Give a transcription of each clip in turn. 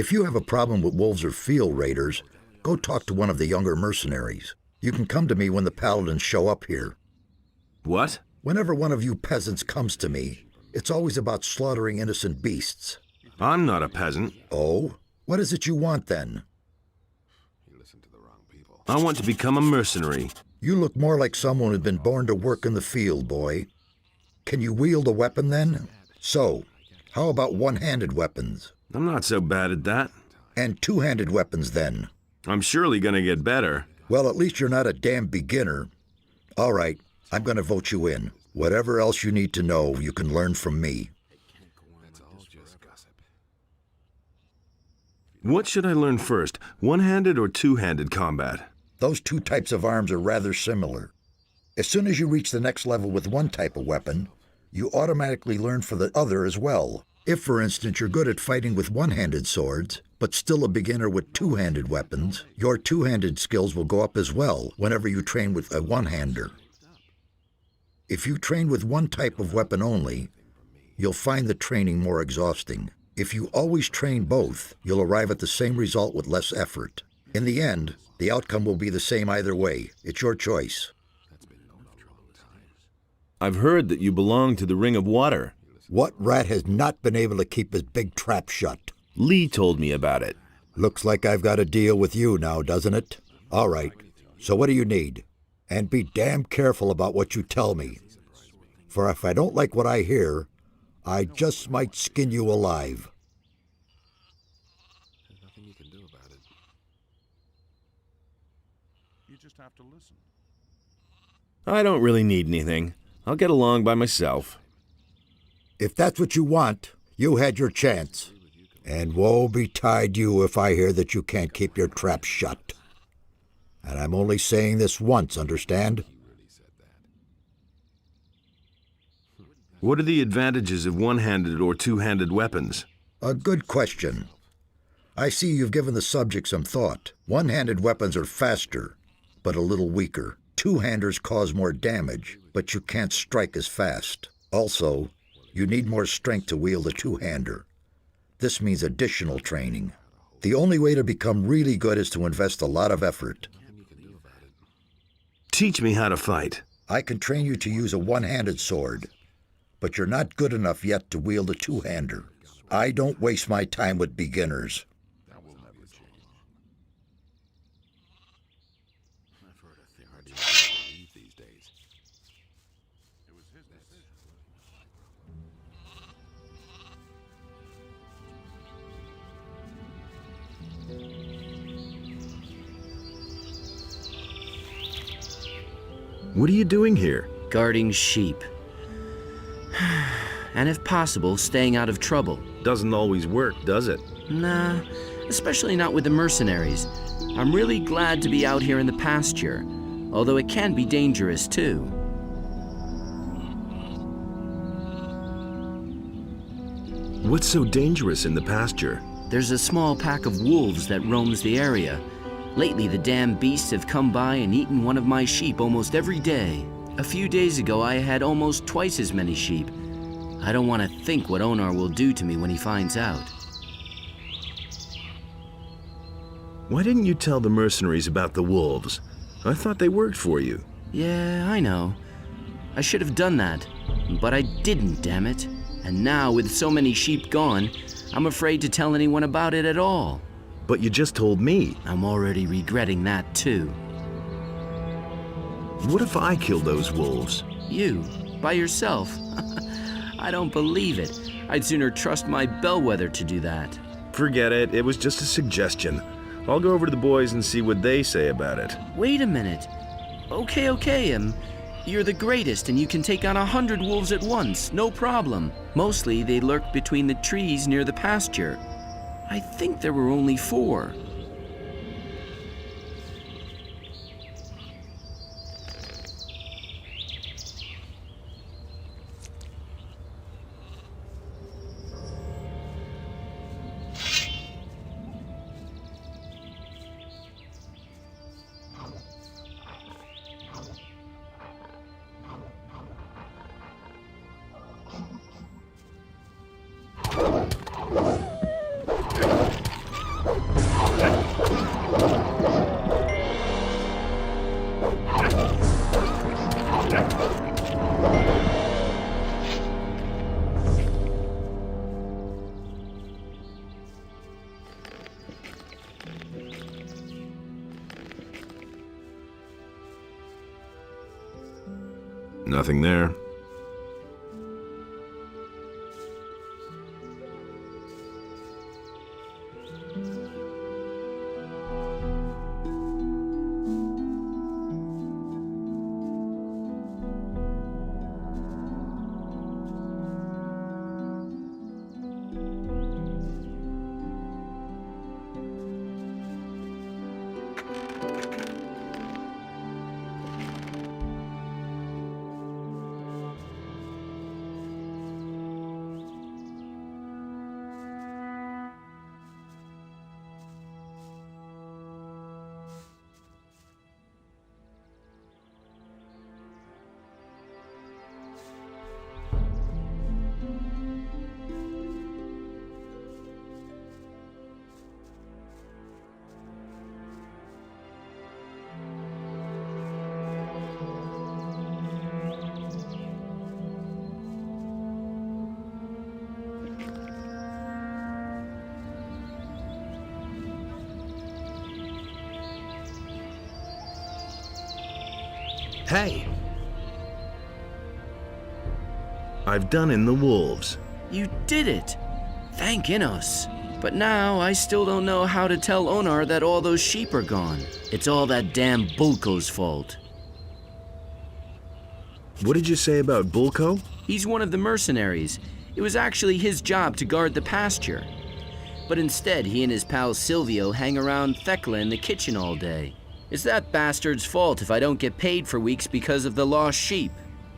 If you have a problem with wolves or field raiders, go talk to one of the younger mercenaries. You can come to me when the paladins show up here. What? Whenever one of you peasants comes to me, it's always about slaughtering innocent beasts. I'm not a peasant. Oh? What is it you want, then? I want to become a mercenary. You look more like someone who'd been born to work in the field, boy. Can you wield a weapon, then? So, how about one-handed weapons? I'm not so bad at that. And two-handed weapons, then? I'm surely gonna get better. Well, at least you're not a damn beginner. All right, I'm gonna vote you in. Whatever else you need to know, you can learn from me. What should I learn first, one-handed or two-handed combat? Those two types of arms are rather similar. As soon as you reach the next level with one type of weapon, you automatically learn for the other as well. If, for instance, you're good at fighting with one-handed swords, but still a beginner with two-handed weapons, your two-handed skills will go up as well whenever you train with a one-hander. If you train with one type of weapon only, you'll find the training more exhausting. If you always train both, you'll arrive at the same result with less effort. In the end, the outcome will be the same either way. It's your choice. I've heard that you belong to the Ring of Water. What rat has not been able to keep his big trap shut? Lee told me about it. Looks like I've got a deal with you now, doesn't it? All right, so what do you need? And be damn careful about what you tell me. For if I don't like what I hear, I just might skin you alive. There's nothing you can do about it. You just have to listen. I don't really need anything. I'll get along by myself. If that's what you want, you had your chance. And woe betide you if I hear that you can't keep your trap shut. And I'm only saying this once, understand? What are the advantages of one-handed or two-handed weapons? A good question. I see you've given the subject some thought. One-handed weapons are faster, but a little weaker. Two-handers cause more damage, but you can't strike as fast. Also, you need more strength to wield a two-hander. This means additional training. The only way to become really good is to invest a lot of effort. Teach me how to fight. I can train you to use a one-handed sword, but you're not good enough yet to wield a two-hander. I don't waste my time with beginners. That will never change. I've heard a thing hard to believe these days. It was his decision. What are you doing here? Guarding sheep. And if possible, staying out of trouble. Doesn't always work, does it? Nah, especially not with the mercenaries. I'm really glad to be out here in the pasture, although it can be dangerous too. What's so dangerous in the pasture? There's a small pack of wolves that roams the area. Lately, the damn beasts have come by and eaten one of my sheep almost every day. A few days ago, I had almost twice as many sheep. I don't want to think what Onar will do to me when he finds out. Why didn't you tell the mercenaries about the wolves? I thought they worked for you. Yeah, I know. I should have done that, but I didn't, damn it. And now, with so many sheep gone, I'm afraid to tell anyone about it at all. But you just told me. I'm already regretting that, too. What if I kill those wolves? You? By yourself? I don't believe it. I'd sooner trust my bellwether to do that. Forget it. It was just a suggestion. I'll go over to the boys and see what they say about it. Wait a minute. Okay, you're the greatest and you can take on 100 wolves at once, no problem. Mostly they lurk between the trees near the pasture. I think there were only 4. Nothing there. Hey, I've done in the wolves. You did it! Thank Innos. But now I still don't know how to tell Onar that all those sheep are gone. It's all that damn Bulko's fault. What did you say about Bulko? He's one of the mercenaries. It was actually his job to guard the pasture. But instead, he and his pal Silvio hang around Thekla in the kitchen all day. It's that bastard's fault if I don't get paid for weeks because of the lost sheep.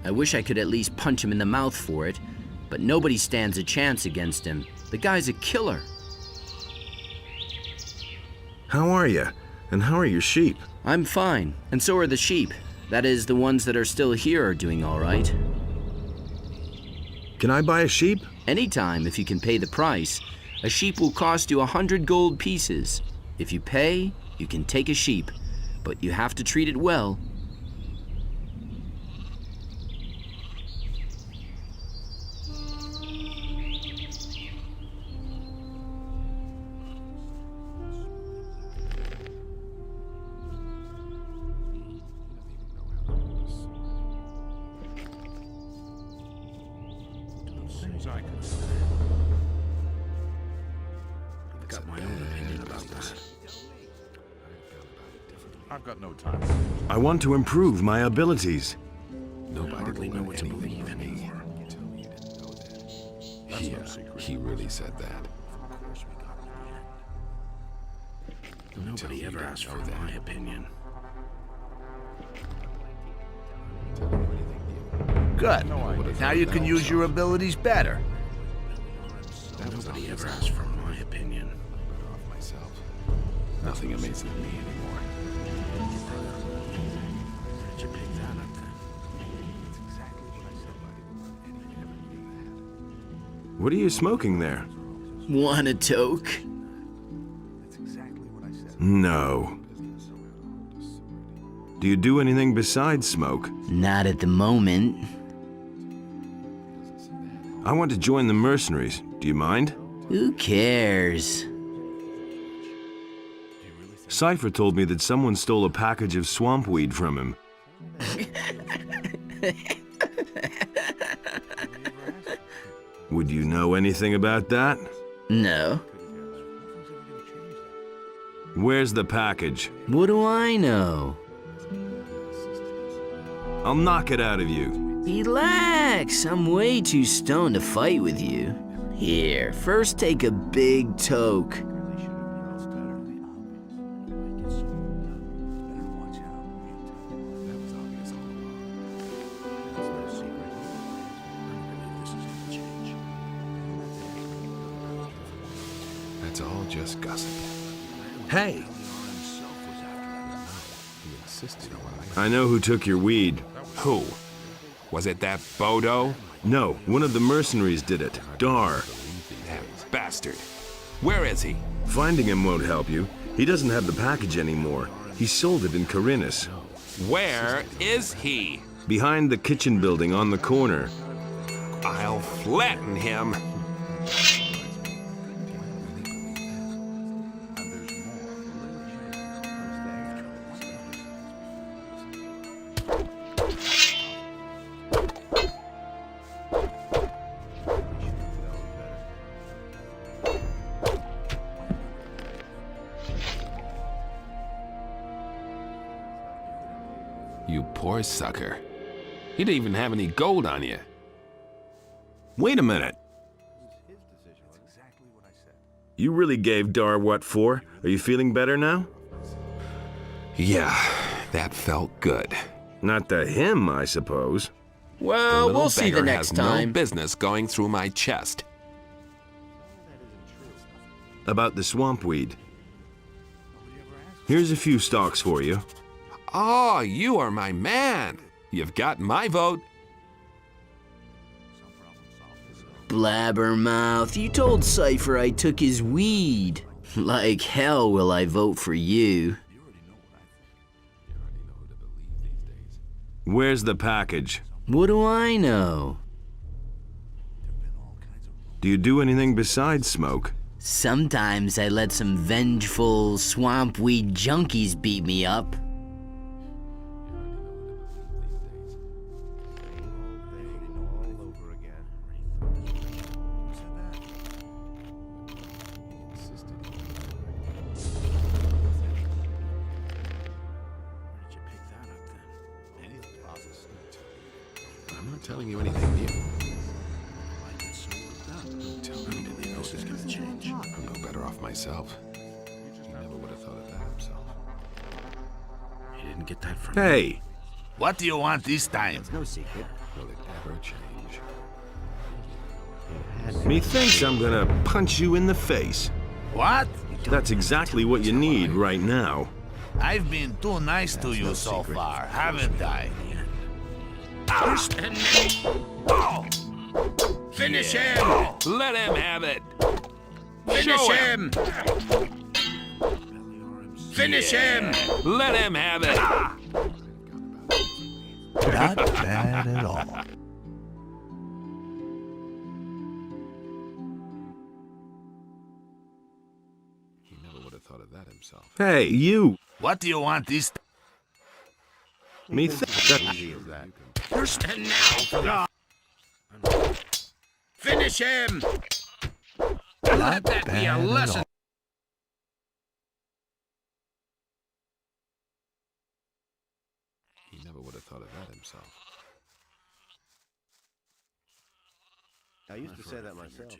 I wish I could at least punch him in the mouth for it, but nobody stands a chance against him. The guy's a killer. How are you? And how are your sheep? I'm fine, and so are the sheep. That is, the ones that are still here are doing all right. Can I buy a sheep? Anytime, if you can pay the price. A sheep will cost you 100 gold pieces. If you pay, you can take a sheep, but you have to treat it well. I've got my own opinion about that. I've got no time. I want to improve my abilities. Nobody hardly know what to believe anymore. He really said that. Nobody ever asked for my opinion. good. Now you can use your abilities better. Nobody ever asked for my opinion. Nothing amazes me anymore. Where'd you pick that up then? What are you smoking there? Want a toke? No. Do you do anything besides smoke? Not at the moment. I want to join the mercenaries. Do you mind? Who cares? Cypher told me that someone stole a package of swamp weed from him. Would you know anything about that? No. Where's the package? What do I know? I'll knock it out of you. Relax, I'm way too stoned to fight with you. Here, first take a big toke. That's all just gossip. Hey, I know who took your weed. Who? Was it that Bodo? No, one of the mercenaries did it. Dar. That bastard. Where is he? Finding him won't help you. He doesn't have the package anymore. He sold it in Carinus. Where is he? Behind the kitchen building on the corner. I'll flatten him. You poor sucker. You didn't even have any gold on you. Wait a minute. You really gave Dar what for? Are you feeling better now? Yeah, that felt good. Not to him, I suppose. Well, Little we'll see the beggar next has time. no business going through my chest. About the swamp weed. Here's a few stalks for you. Oh, you are my man. You've got my vote. Blabbermouth, you told Cypher I took his weed. Like hell will I vote for you. Where's the package? What do I know? Do you do anything besides smoke? Sometimes I let some vengeful swamp weed junkies beat me up. I'm not telling you anything new. I'm no better off myself. He never would have thought of that himself. He didn't get that from Hey! What do you want this time? No secret. Will it ever change? Methinks I'm gonna punch you in the face. What? That's exactly what you need right now. I've been too nice to you so far, haven't I? Finish him! Let him have it! Finish him! Finish him! Let him have it! Not bad at all. He never would have thought of that himself. Hey, you! What do you want this time? Methinks that... And now for the... Finish him! Let that be a lesson. He never would have thought of that himself. I used to say that myself.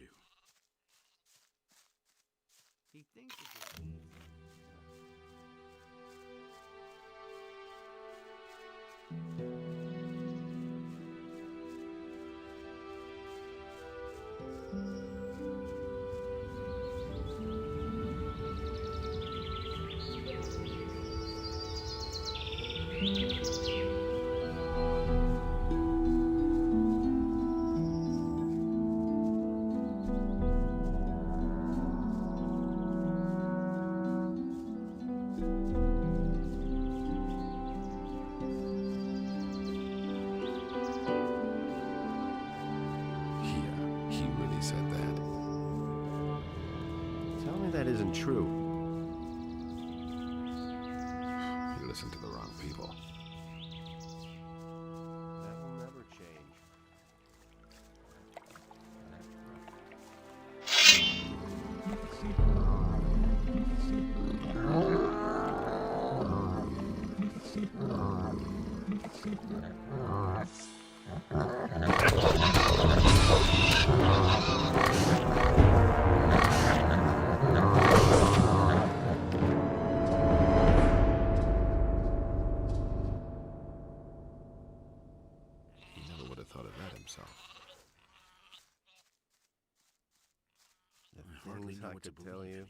He really said that. Tell me that isn't true. You listened to the wrong people. That will never change. He never would have thought of that himself. The things I could tell you.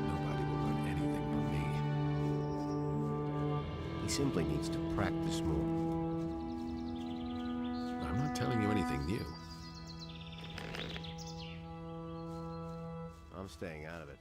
Nobody will learn anything from me. He simply needs to practice more. I'm not telling you anything new. I'm staying out of it.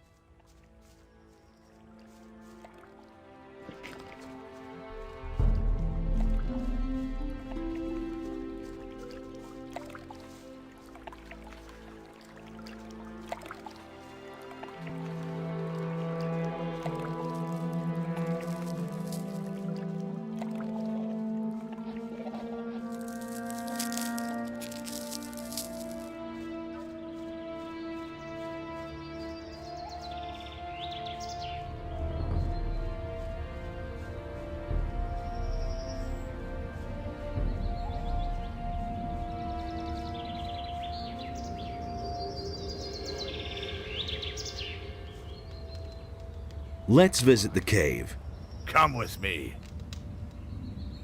Let's visit the cave. Come with me.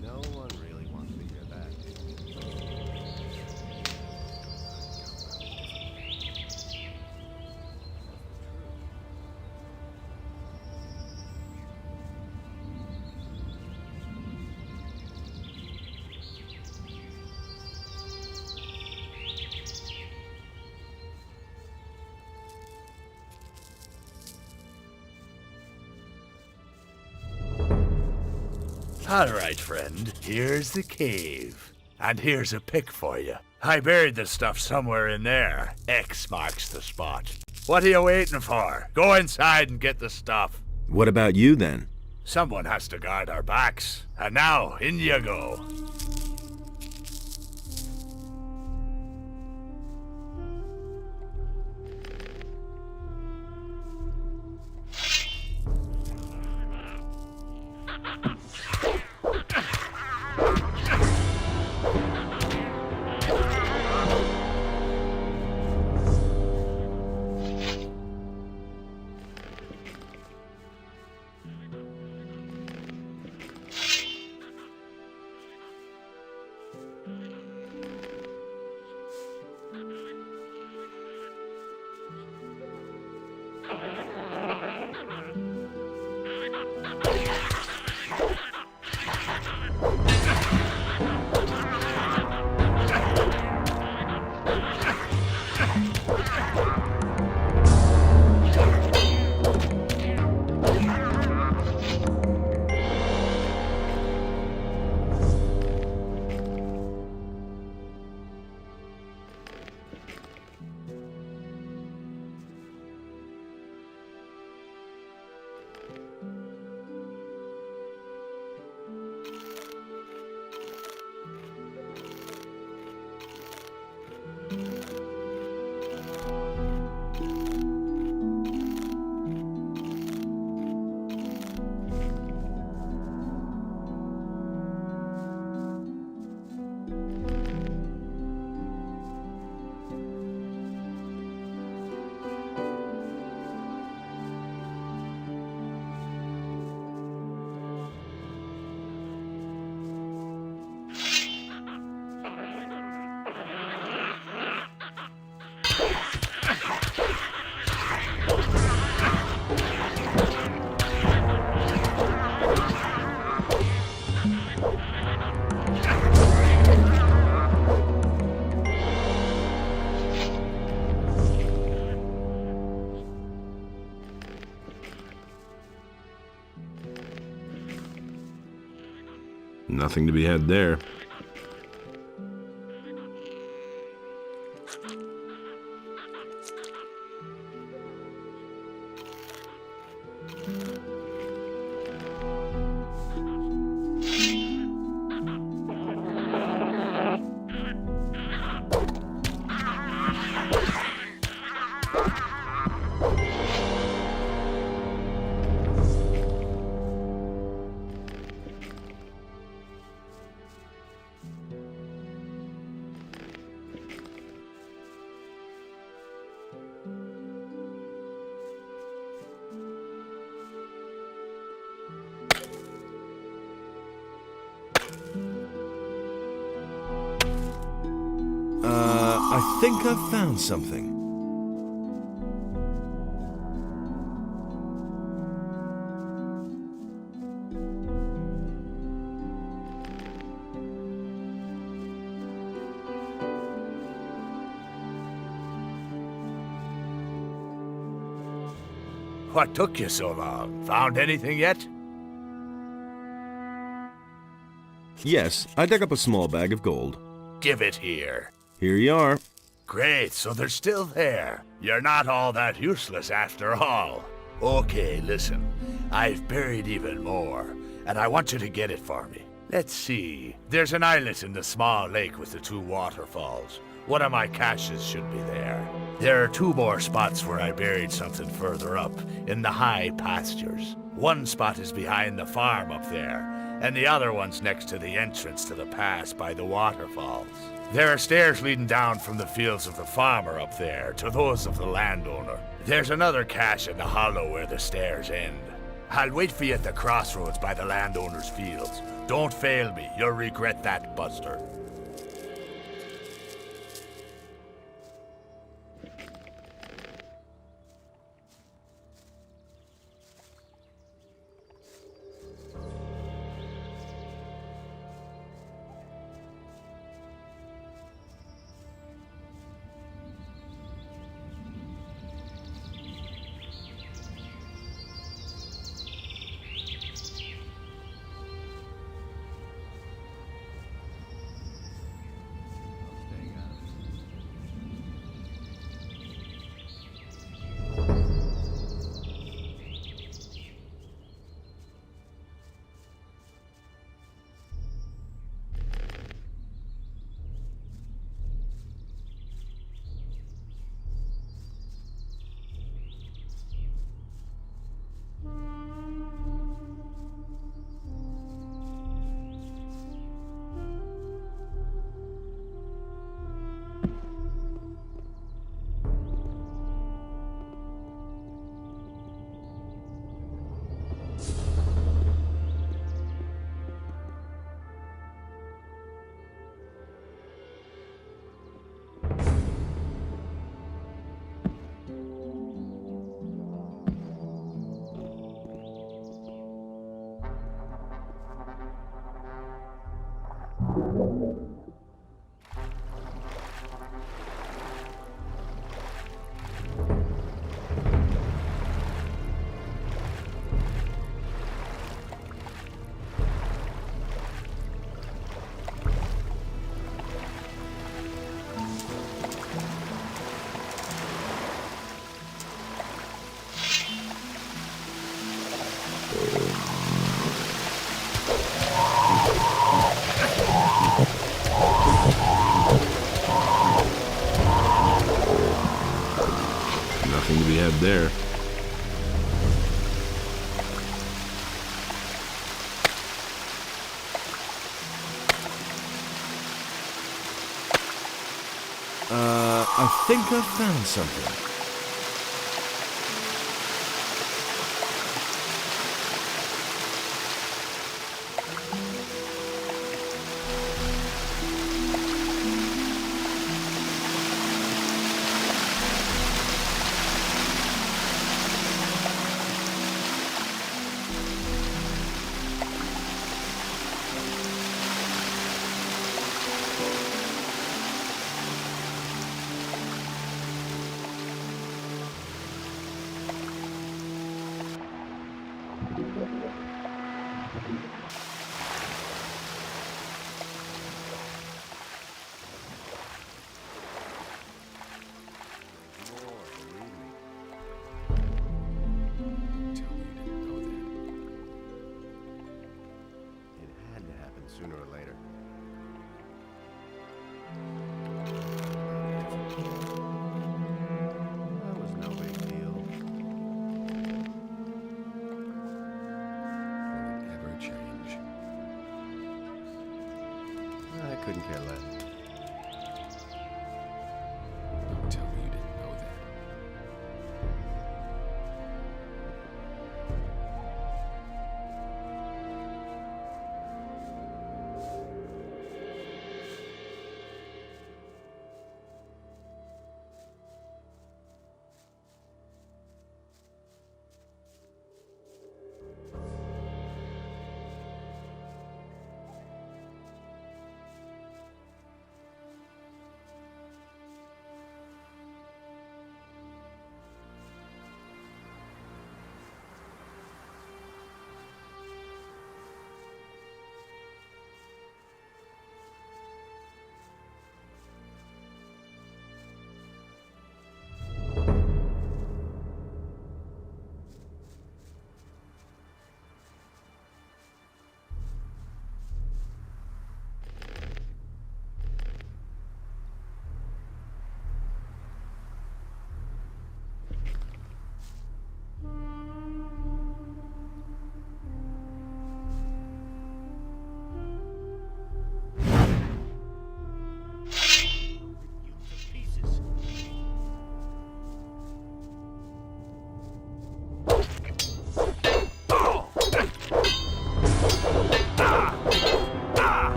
No one really wants to hear that. All right, friend. Here's the cave. And here's a pick for you. I buried the stuff somewhere in there. X marks the spot. What are you waiting for? Go inside and get the stuff. What about you then? Someone has to guard our backs. And now, in you go. Nothing to be had there. I think I've found something. What took you so long? Found anything yet? Yes, I dug up a small bag of gold. Give it here. Here you are. Great, so they're still there. You're not all that useless after all. Okay, listen. I've buried even more, and I want you to get it for me. Let's see. There's an islet in the small lake with the 2 waterfalls. One of my caches should be there. There are 2 more spots where I buried something further up, in the high pastures. One spot is behind the farm up there, and the other one's next to the entrance to the pass by the waterfalls. There are stairs leading down from the fields of the farmer up there to those of the landowner. There's another cache in the hollow where the stairs end. I'll wait for you at the crossroads by the landowner's fields. Don't fail me, you'll regret that, Buster. Nothing to be had there. I think I found something. Sooner or later. That was no big deal. Will it ever change? I couldn't care less. Don't tell me you didn't know that.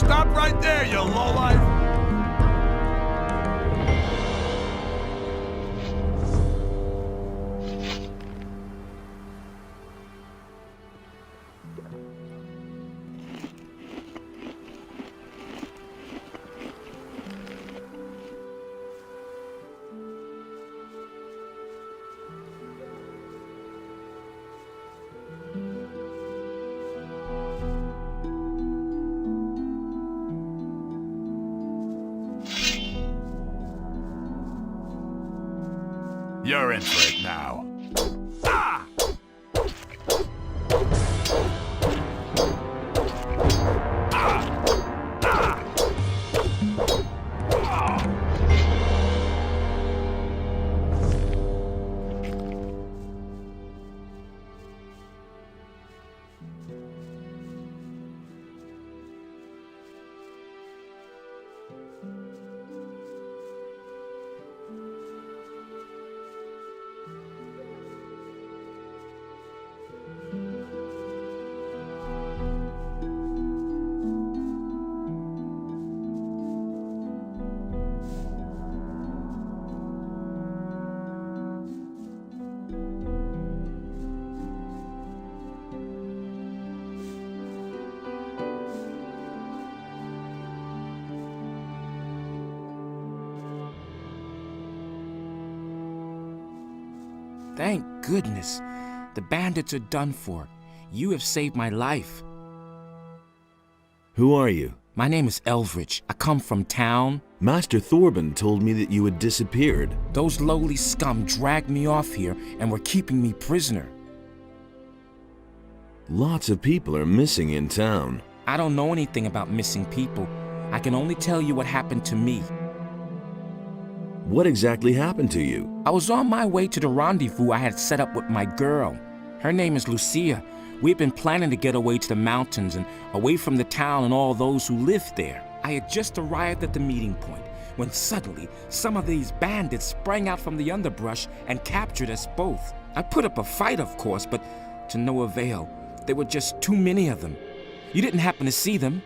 Stop right there, you lowlife! You're in for it now. Ah! Thank goodness. The bandits are done for. You have saved my life. Who are you? My name is Elvridge. I come from town. Master Thorben told me that you had disappeared. Those lowly scum dragged me off here and were keeping me prisoner. Lots of people are missing in town. I don't know anything about missing people. I can only tell you what happened to me. What exactly happened to you? I was on my way to the rendezvous I had set up with my girl. Her name is Lucia. We had been planning to get away to the mountains and away from the town and all those who lived there. I had just arrived at the meeting point when suddenly some of these bandits sprang out from the underbrush and captured us both. I put up a fight, of course, but to no avail. There were just too many of them. You didn't happen to see them?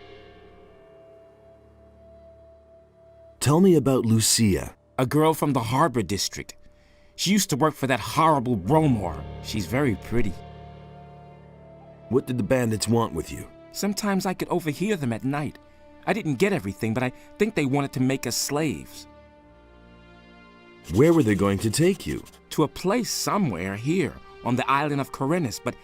Tell me about Lucia. A girl from the harbor district. She used to work for that horrible Bromor. She's very pretty. What did the bandits want with you? Sometimes I could overhear them at night. I didn't get everything, but I think they wanted to make us slaves. Where were they going to take you? To a place somewhere here on the island of Corinus, but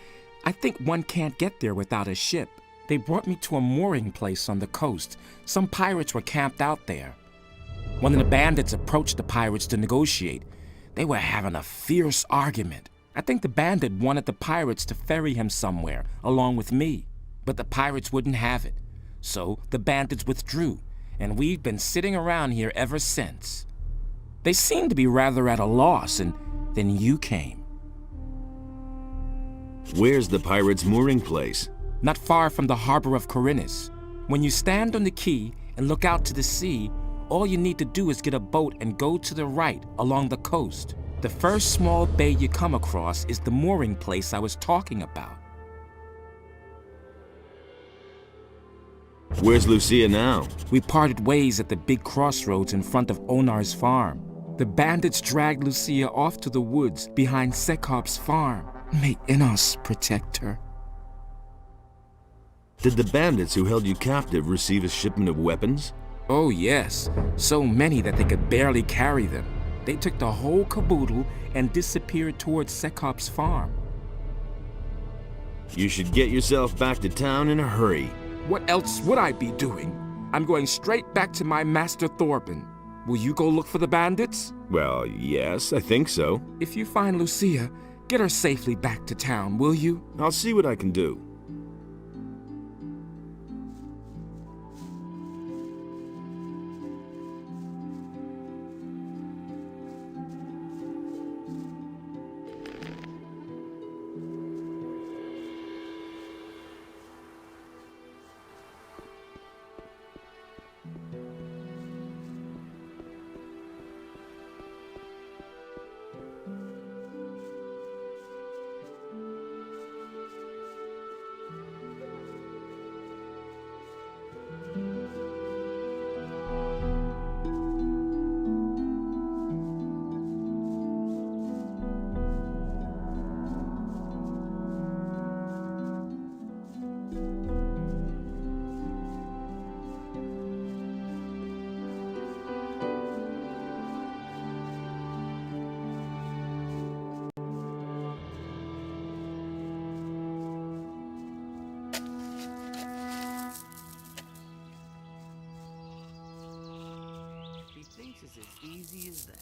I think one can't get there without a ship. They brought me to a mooring place on the coast. Some pirates were camped out there. One of the bandits approached the pirates to negotiate. They were having a fierce argument. I think the bandit wanted the pirates to ferry him somewhere, along with me. But the pirates wouldn't have it. So the bandits withdrew, and we've been sitting around here ever since. They seemed to be rather at a loss, and then you came. Where's the pirates' mooring place? Not far from the harbor of Corinus. When you stand on the quay and look out to the sea, all you need to do is get a boat and go to the right along the coast. The first small bay you come across is the mooring place I was talking about. Where's Lucia now? We parted ways at the big crossroads in front of Onar's farm. The bandits dragged Lucia off to the woods behind Sekop's farm. May Innos protect her. Did the bandits who held you captive receive a shipment of weapons? Oh yes, so many that they could barely carry them. They took the whole caboodle and disappeared towards Sekop's farm. You should get yourself back to town in a hurry. What else would I be doing? I'm going straight back to my master Thorben. Will you go look for the bandits? Well, yes, I think so. If you find Lucia, get her safely back to town, will you? I'll see what I can do.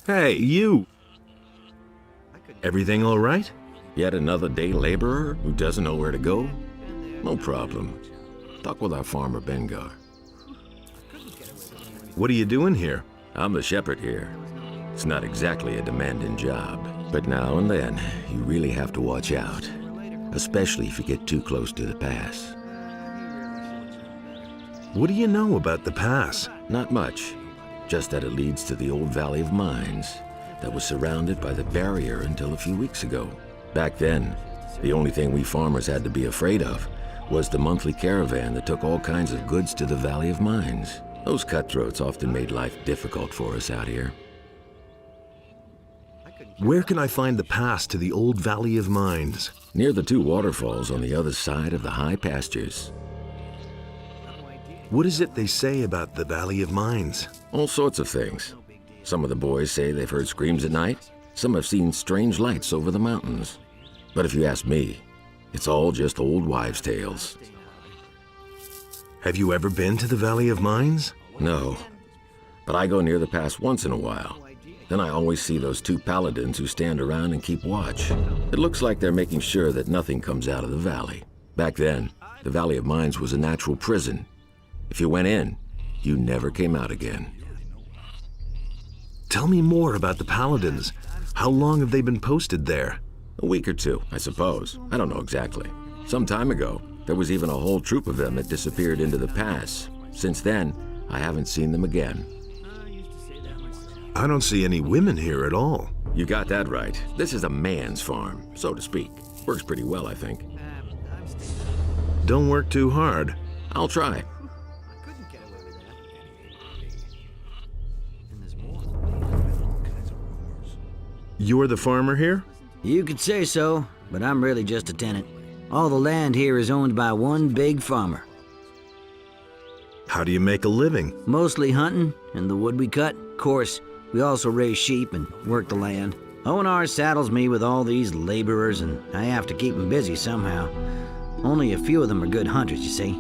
Hey, you! Everything all right? Yet another day laborer who doesn't know where to go? No problem. Talk with our farmer Bengar. What are you doing here? I'm the shepherd here. It's not exactly a demanding job, but now and then you really have to watch out, especially if you get too close to the pass. What do you know about the pass? Not much, just that it leads to the old Valley of Mines that was surrounded by the barrier until a few weeks ago. Back then, the only thing we farmers had to be afraid of was the monthly caravan that took all kinds of goods to the Valley of Mines. Those cutthroats often made life difficult for us out here. Where can I find the pass to the old Valley of Mines? Near the two waterfalls on the other side of the high pastures. What is it they say about the Valley of Mines? All sorts of things. Some of the boys say they've heard screams at night. Some have seen strange lights over the mountains. But if you ask me, it's all just old wives' tales. Have you ever been to the Valley of Mines? No, but I go near the pass once in a while. Then I always see those two paladins who stand around and keep watch. It looks like they're making sure that nothing comes out of the valley. Back then, the Valley of Mines was a natural prison. If you went in, you never came out again. Tell me more about the paladins. How long have they been posted there? A week or two, I suppose. I don't know exactly. Some time ago, there was even a whole troop of them that disappeared into the pass. Since then, I haven't seen them again. I don't see any women here at all. You got that right. This is a man's farm, so to speak. Works pretty well, I think. Don't work too hard. I'll try. You're the farmer here? You could say so, but I'm really just a tenant. All the land here is owned by one big farmer. How do you make a living? Mostly hunting and the wood we cut. Of course, we also raise sheep and work the land. Onar saddles me with all these laborers, and I have to keep them busy somehow. Only a few of them are good hunters, you see.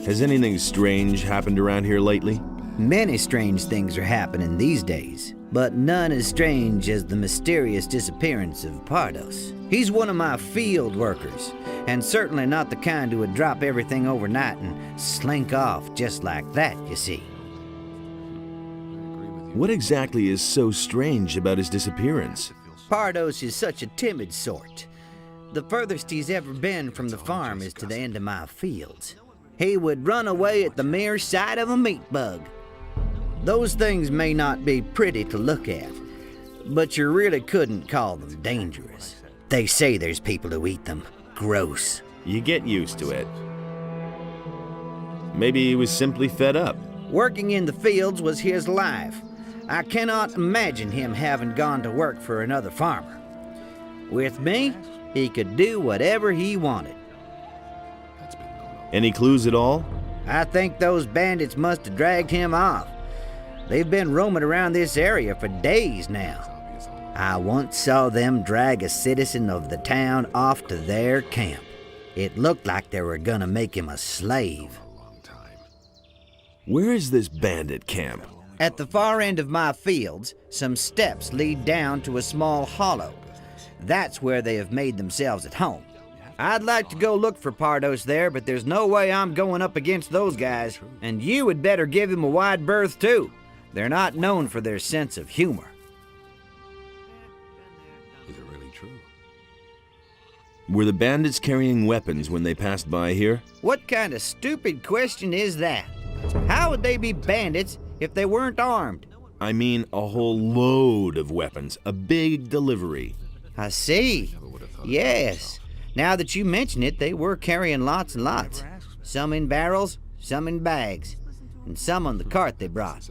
Has anything strange happened around here lately? Many strange things are happening these days, but none as strange as the mysterious disappearance of Pardos. He's one of my field workers, and certainly not the kind who would drop everything overnight and slink off just like that, you see. What exactly is so strange about his disappearance? Pardos is such a timid sort. The furthest he's ever been from the farm is to the end of my fields. He would run away at the mere sight of a meat bug. Those things may not be pretty to look at, but you really couldn't call them dangerous. They say there's people who eat them. Gross. You get used to it. Maybe he was simply fed up. Working in the fields was his life. I cannot imagine him having gone to work for another farmer. With me, he could do whatever he wanted. Any clues at all? I think those bandits must have dragged him off. They've been roaming around this area for days now. I once saw them drag a citizen of the town off to their camp. It looked like they were gonna make him a slave. Where is this bandit camp? At the far end of my fields, some steps lead down to a small hollow. That's where they have made themselves at home. I'd like to go look for Pardos there, but there's no way I'm going up against those guys. And you had better give him a wide berth, too. They're not known for their sense of humor. Is it really true? Were the bandits carrying weapons when they passed by here? What kind of stupid question is that? How would they be bandits if they weren't armed? I mean a whole load of weapons. A big delivery. I see. Yes. Now that you mention it, they were carrying lots and lots. Some in barrels, some in bags, and some on the cart they brought.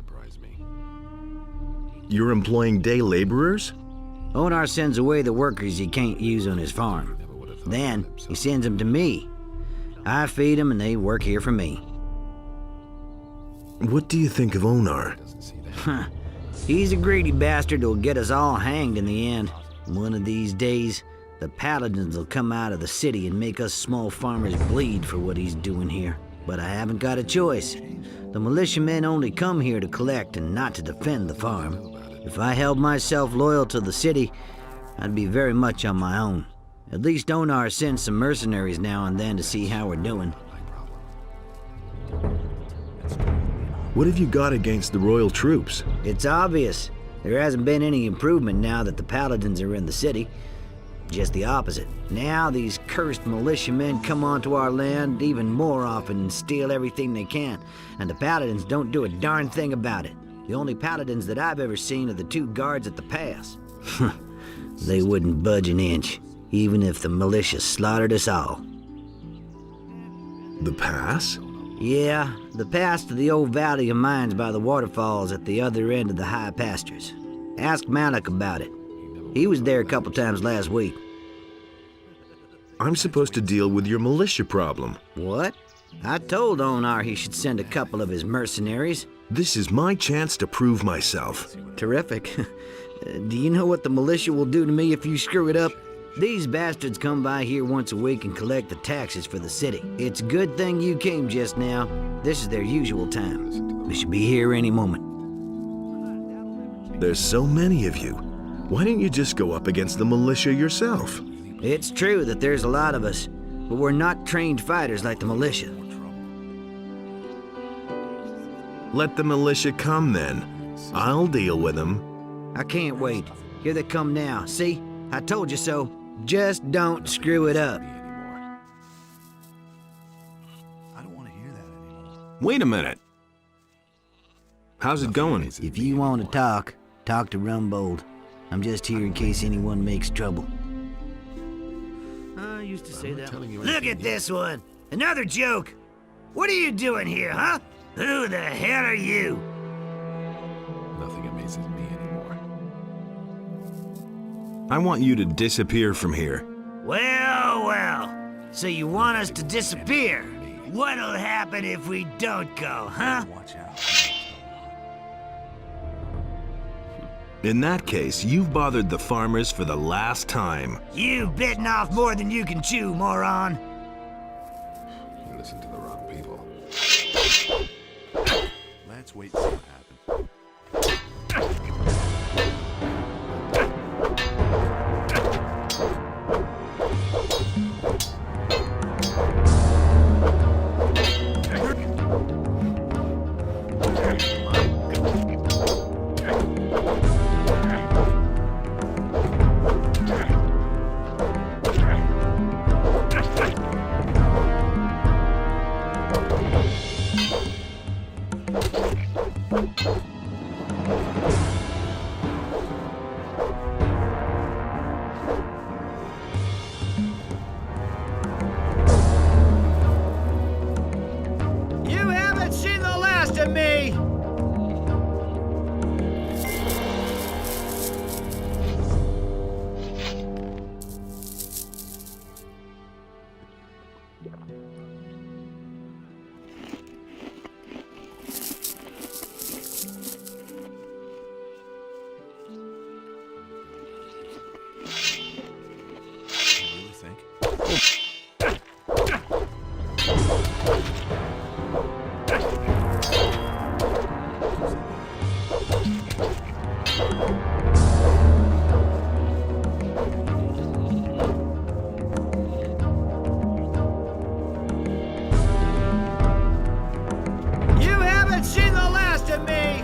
You're employing day laborers? Onar sends away the workers he can't use on his farm. Then he sends them to me. I feed them and they work here for me. What do you think of Onar? He's a greedy bastard who'll get us all hanged in the end. One of these days, the paladins will come out of the city and make us small farmers bleed for what he's doing here. but I haven't got a choice. The militiamen only come here to collect and not to defend the farm. If I held myself loyal to the city, I'd be very much on my own. At least Onar sends some mercenaries now and then to see how we're doing. What have you got against the royal troops? It's obvious. There hasn't been any improvement now that the paladins are in the city. Just the opposite. Now these cursed militiamen come onto our land even more often and steal everything they can, and the paladins don't do a darn thing about it. The only paladins that I've ever seen are the 2 guards at the pass. They wouldn't budge an inch, even if the militia slaughtered us all. The pass? Yeah, the pass to the old valley of mines by the waterfalls at the other end of the high pastures. Ask Malik about it. He was there a couple times last week. I'm supposed to deal with your militia problem. What? I told Onar he should send a couple of his mercenaries. This is my chance to prove myself. Terrific. Do you know what the militia will do to me if you screw it up? These bastards come by here once a week and collect the taxes for the city. It's a good thing you came just now. This is their usual time. We should be here any moment. There's so many of you. Why don't you just go up against the militia yourself? It's true that there's a lot of us, but we're not trained fighters like the militia. Let the militia come then. I'll deal with them. I can't wait. Here they come now. See? I told you so. Just don't screw it up. I don't want to hear that anymore. Wait a minute. How's it going? If you want to talk to Rumbold. I'm just here in case anyone makes trouble. I used to say that. Look at this one! Another joke! What are you doing here, huh? Who the hell are you? Nothing amazes me anymore. I want you to disappear from here. Well, well. So you want us to disappear? What'll happen if we don't go, huh? Watch out. In that case, you've bothered the farmers for the last time. You've bitten off more than you can chew, moron. You listen to the wrong people. Let's wait and see what happens. You haven't seen the last of me! You really think? You haven't seen the last of me!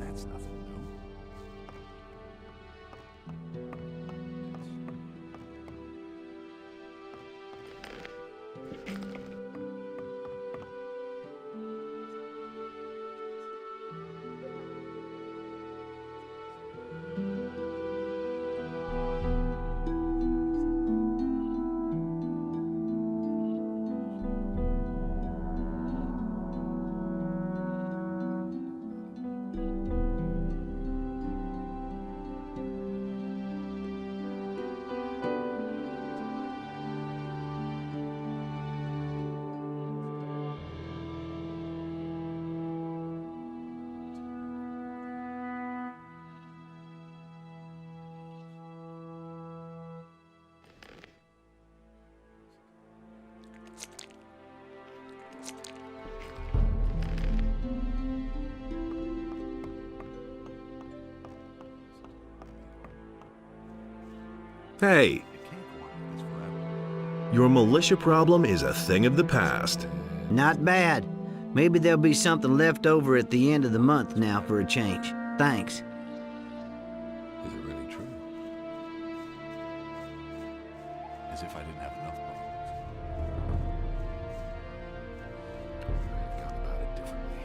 That's nothing new. Hey, your militia problem is a thing of the past. Not bad. Maybe there'll be something left over at the end of the month now for a change. Thanks. Is it really true? As if I didn't have enough problems. I've gone about it differently.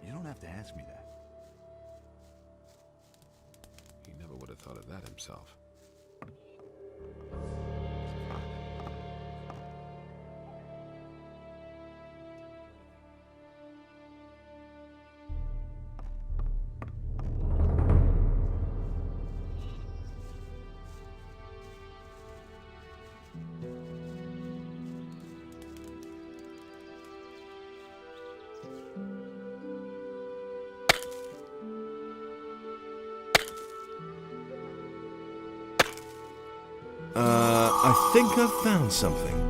You don't have to ask me that. He never would have thought of that himself. I think I've found something.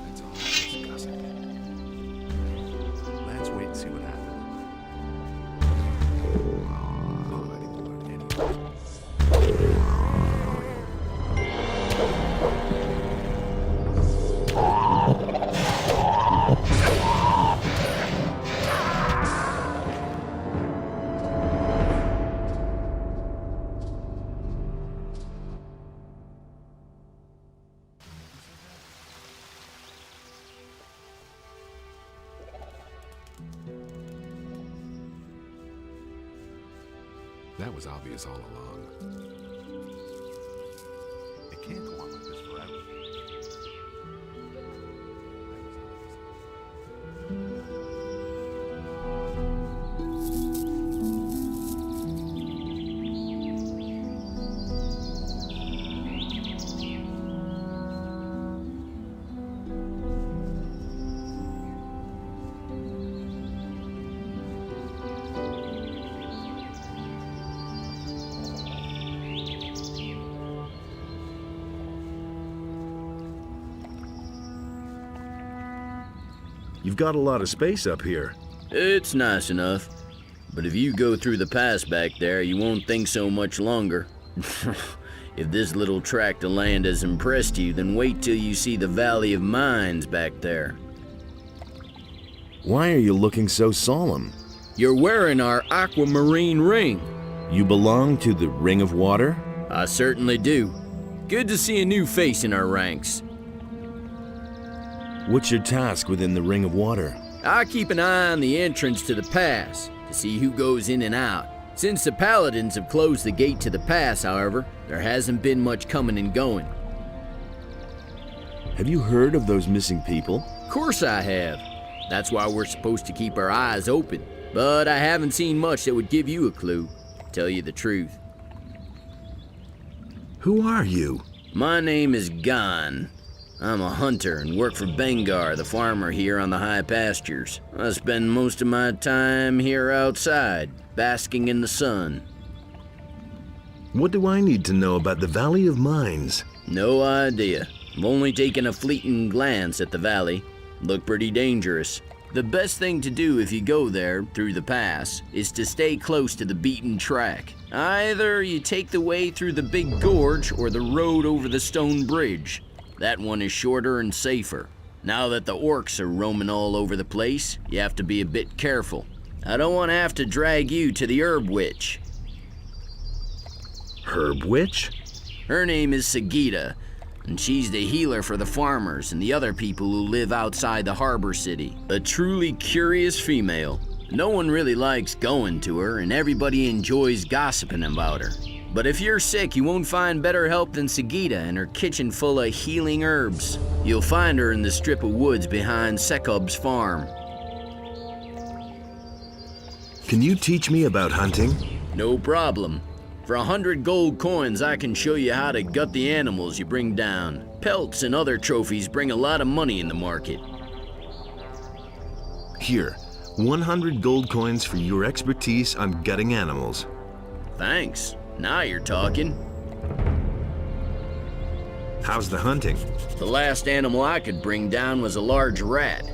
That's all just gossip. Let's wait and see what happens. Nobody will learn anything. That was obvious all along. It can't go on like this forever. You've got a lot of space up here. It's nice enough. But if you go through the pass back there, you won't think so much longer. If this little tract of land has impressed you, then wait till you see the Valley of Mines back there. Why are you looking so solemn? You're wearing our aquamarine ring. You belong to the Ring of Water? I certainly do. Good to see a new face in our ranks. What's your task within the Ring of Water? I keep an eye on the entrance to the pass to see who goes in and out. Since the Paladins have closed the gate to the pass, however, there hasn't been much coming and going. Have you heard of those missing people? Of course I have. That's why we're supposed to keep our eyes open. But I haven't seen much that would give you a clue, to tell you the truth. Who are you? My name is Gon. I'm a hunter and work for Bengar, the farmer here on the high pastures. I spend most of my time here outside, basking in the sun. What do I need to know about the Valley of Mines? No idea. I've only taken a fleeting glance at the valley. Looked pretty dangerous. The best thing to do if you go there, through the pass, is to stay close to the beaten track. Either you take the way through the big gorge or the road over the stone bridge. That one is shorter and safer. Now that the orcs are roaming all over the place, you have to be a bit careful. I don't want to have to drag you to the Herb Witch. Herb Witch? Her name is Sagita, and she's the healer for the farmers and the other people who live outside the harbor city. A truly curious female. No one really likes going to her, and everybody enjoys gossiping about her. But if you're sick, you won't find better help than Sagita and her kitchen full of healing herbs. You'll find her in the strip of woods behind Sekub's farm. Can you teach me about hunting? No problem. For 100 gold coins, I can show you how to gut the animals you bring down. Pelts and other trophies bring a lot of money in the market. Here, 100 gold coins for your expertise on gutting animals. Thanks. Now you're talking. How's the hunting? The last animal I could bring down was a large rat.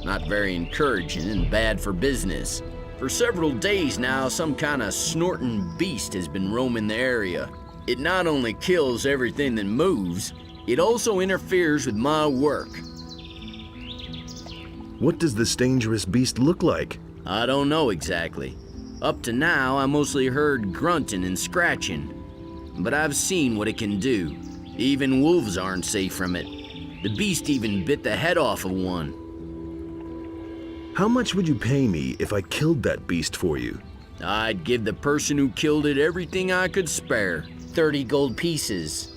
Not very encouraging and bad for business. For several days now, some kind of snorting beast has been roaming the area. It not only kills everything that moves, it also interferes with my work. What does this dangerous beast look like? I don't know exactly. Up to now, I mostly heard grunting and scratching. But I've seen what it can do. Even wolves aren't safe from it. The beast even bit the head off of one. How much would you pay me if I killed that beast for you? I'd give the person who killed it everything I could spare. 30 gold pieces.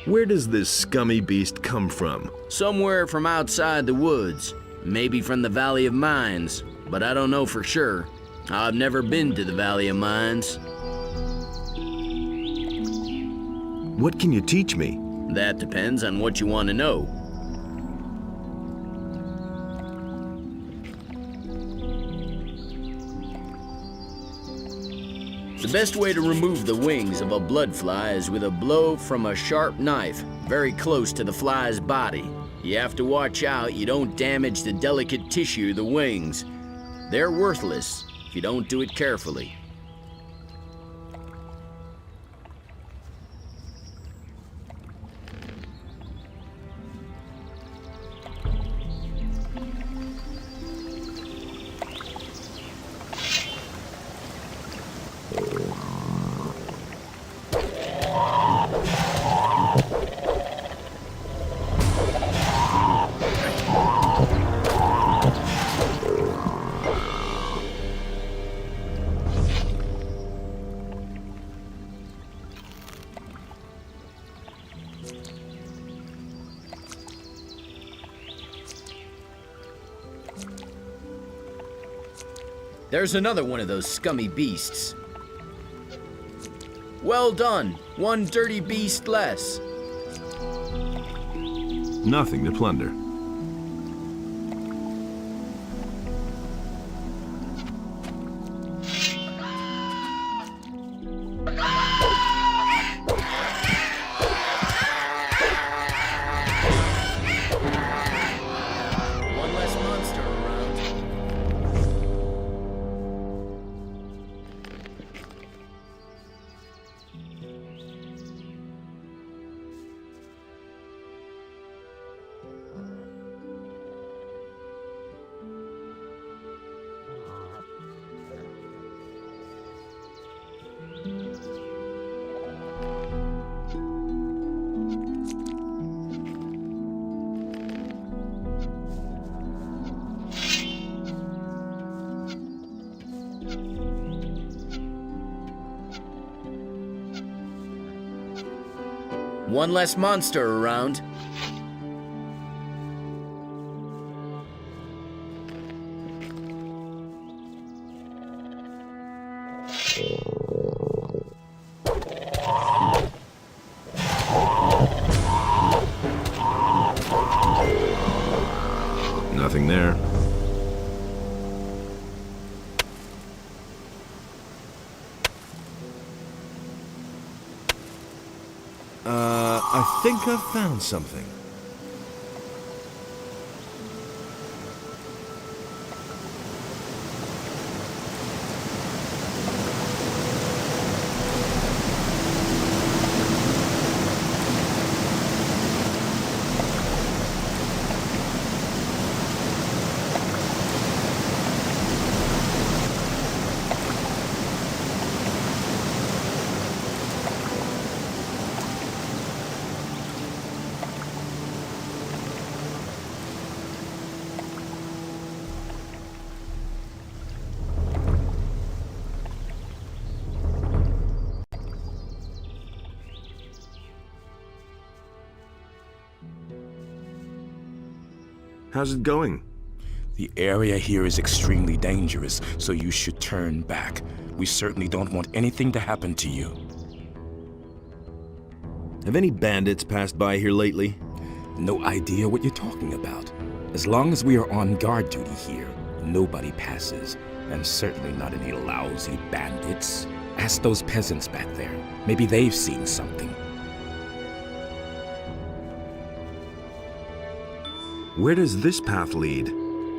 Where does this scummy beast come from? Somewhere from outside the woods. Maybe from the Valley of Mines, but I don't know for sure. I've never been to the Valley of Mines. What can you teach me? That depends on what you want to know. The best way to remove the wings of a blood fly is with a blow from a sharp knife very close to the fly's body. You have to watch out you don't damage the delicate tissue of the wings. They're worthless if you don't do it carefully. There's another one of those scummy beasts. Well done. One dirty beast less. Nothing to plunder. One less monster around. One less monster around. Nothing there. I think I've found something. How's it going? The area here is extremely dangerous, so you should turn back. We certainly don't want anything to happen to you. Have any bandits passed by here lately? No idea what you're talking about. As long as we are on guard duty here, nobody passes, and certainly not any lousy bandits. Ask those peasants back there. Maybe they've seen something. Where does this path lead?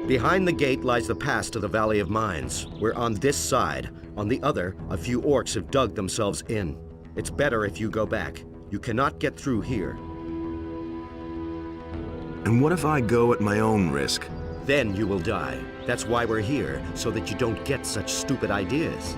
Behind the gate lies the pass to the Valley of Mines. We're on this side. On the other, a few orcs have dug themselves in. It's better if you go back. You cannot get through here. And what if I go at my own risk? Then you will die. That's why we're here, so that you don't get such stupid ideas.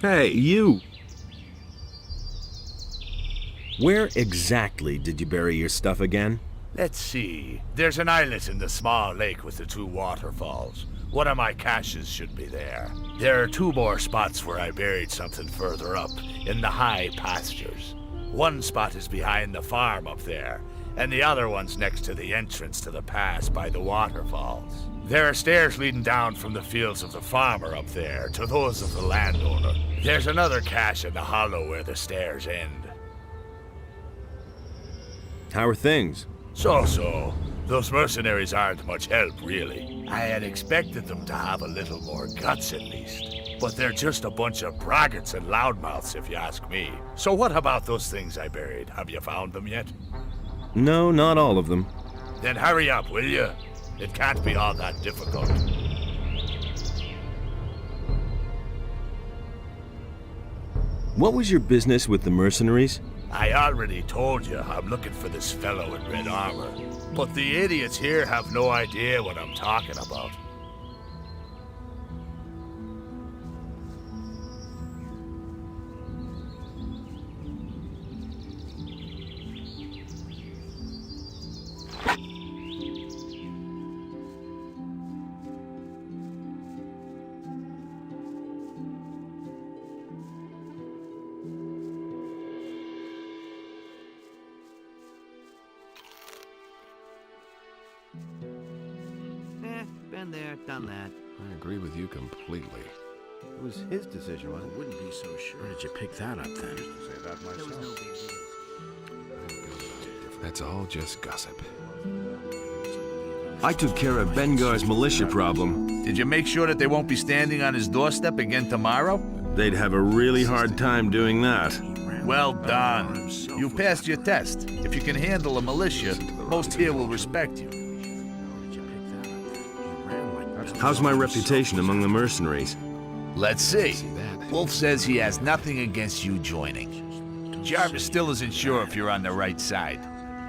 Hey, you! Where exactly did you bury your stuff again? Let's see. There's an islet in the small lake with the two waterfalls. One of my caches should be there. There are two more spots where I buried something further up, in the high pastures. One spot is behind the farm up there, and the other one's next to the entrance to the pass by the waterfalls. There are stairs leading down from the fields of the farmer up there to those of the landowner. There's another cache in the hollow where the stairs end. How are things? So. Those mercenaries aren't much help, really. I had expected them to have a little more guts at least. But they're just a bunch of braggarts and loudmouths, if you ask me. So what about those things I buried? Have you found them yet? No, not all of them. Then hurry up, will you? It can't be all that difficult. What was your business with the mercenaries? I already told you I'm looking for this fellow in red armor. But the idiots here have no idea what I'm talking about. there, done that. I agree with you completely. It was his decision, wasn't it? Wouldn't be so sure. Where did you pick that up then? Say that myself. There was no big deal. That's all just gossip. I took care of Bengar's militia problem. Did you make sure that they won't be standing on his doorstep again tomorrow? They'd have a really hard time doing that. Well done. You passed your test. If you can handle a militia, most here will respect you. How's my reputation among the mercenaries? Let's see. Wolf says he has nothing against you joining. Jarvis still isn't sure if you're on the right side.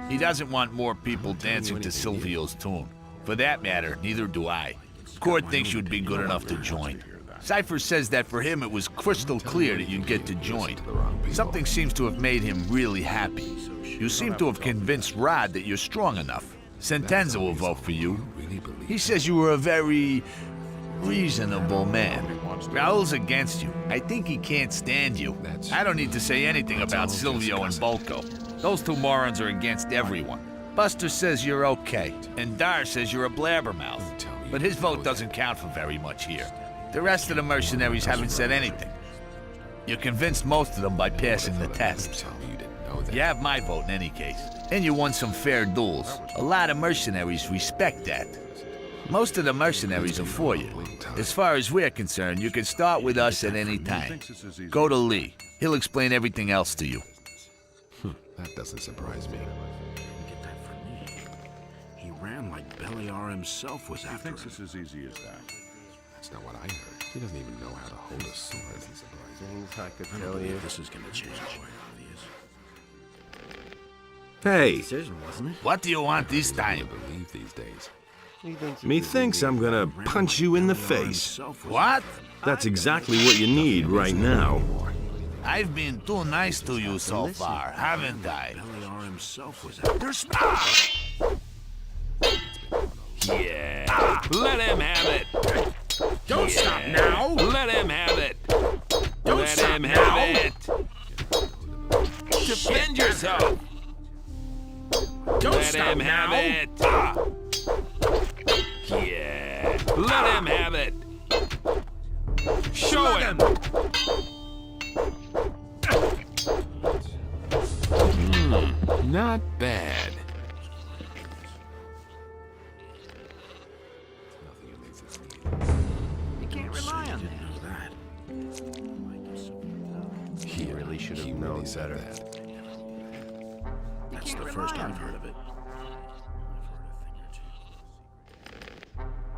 He doesn't want more people dancing to Silvio's tune. For that matter, neither do I. Cord thinks you'd be good enough to join. Cypher says that for him it was crystal clear that you'd get to join. Something seems to have made him really happy. You seem to have convinced Rod that you're strong enough. Sentenza will vote for you. He says you were a very reasonable man. Raul's against you. I think he can't stand you. I don't need to say anything about Silvio and Bolko. Those two morons are against everyone. Buster says you're okay, and Dar says you're a blabbermouth. But his vote doesn't count for very much here. The rest of the mercenaries haven't said anything. You convinced most of them by passing the test. You have my vote in any case. And you won some fair duels. A lot of mercenaries respect that. Most of the mercenaries are for you. As far as we're concerned, you can start with us at any time. Go to Lee. He'll explain everything else to you. That doesn't surprise me. Get that from me. He ran like Beliar himself was after him. It's as easy as that. That's not what I heard. He doesn't even know how to hold a sword. Things I could tell you. This is gonna change. Hey, Decision, wasn't it? What do you want this time? Believe these days. methinks I'm gonna punch you in the face. What? That's exactly what you need right now. I've been too nice to you so far, haven't I? Beliar himself was after There's... Yeah. Let him have it. Don't stop now. Let him have it. Don't Let stop him now. have it. Defend yourself. Don't Let stop him now. have it. Yeah. Let him have it. Show him. Not bad. You can't rely on that. He really should have known better. That's the first I've heard of it.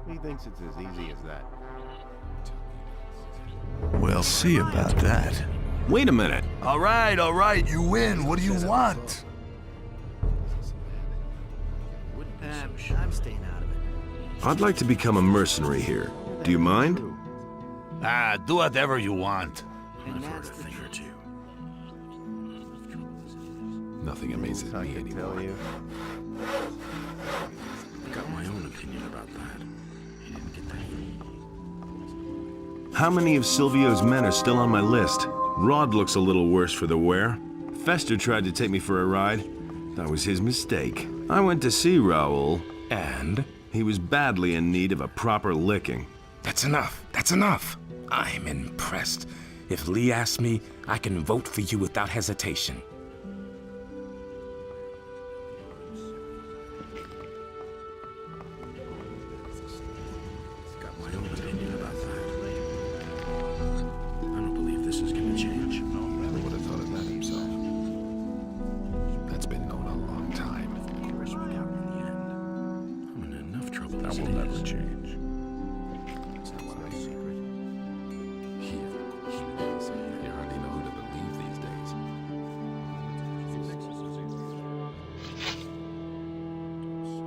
He thinks it's as easy as that. We'll see about that. Wait a minute. All right, you win. What do you want? I'm staying out of it. I'd like to become a mercenary here. Do you mind? Do whatever you want. And that's the Nothing amazes I me could anymore. tell you. I've got my own opinion about that. You didn't get that. How many of Silvio's men are still on my list? Rod looks a little worse for the wear. Fester tried to take me for a ride. That was his mistake. I went to see Raoul. And? He was badly in need of a proper licking. That's enough. That's enough. I'm impressed. If Lee asks me, I can vote for you without hesitation. Got my own opinion about that. I don't believe this is gonna change. Who would have thought of that himself? That's been known a long time. I'm in enough trouble. That as will it never is. change. It's not my secret. Here, you hardly know who to believe these days.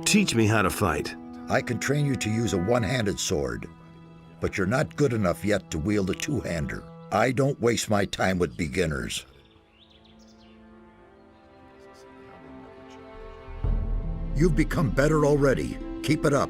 Teach me how to fight. I can train you to use a one-handed sword, but you're not good enough yet to wield a two-hander. I don't waste my time with beginners. You've become better already. Keep it up.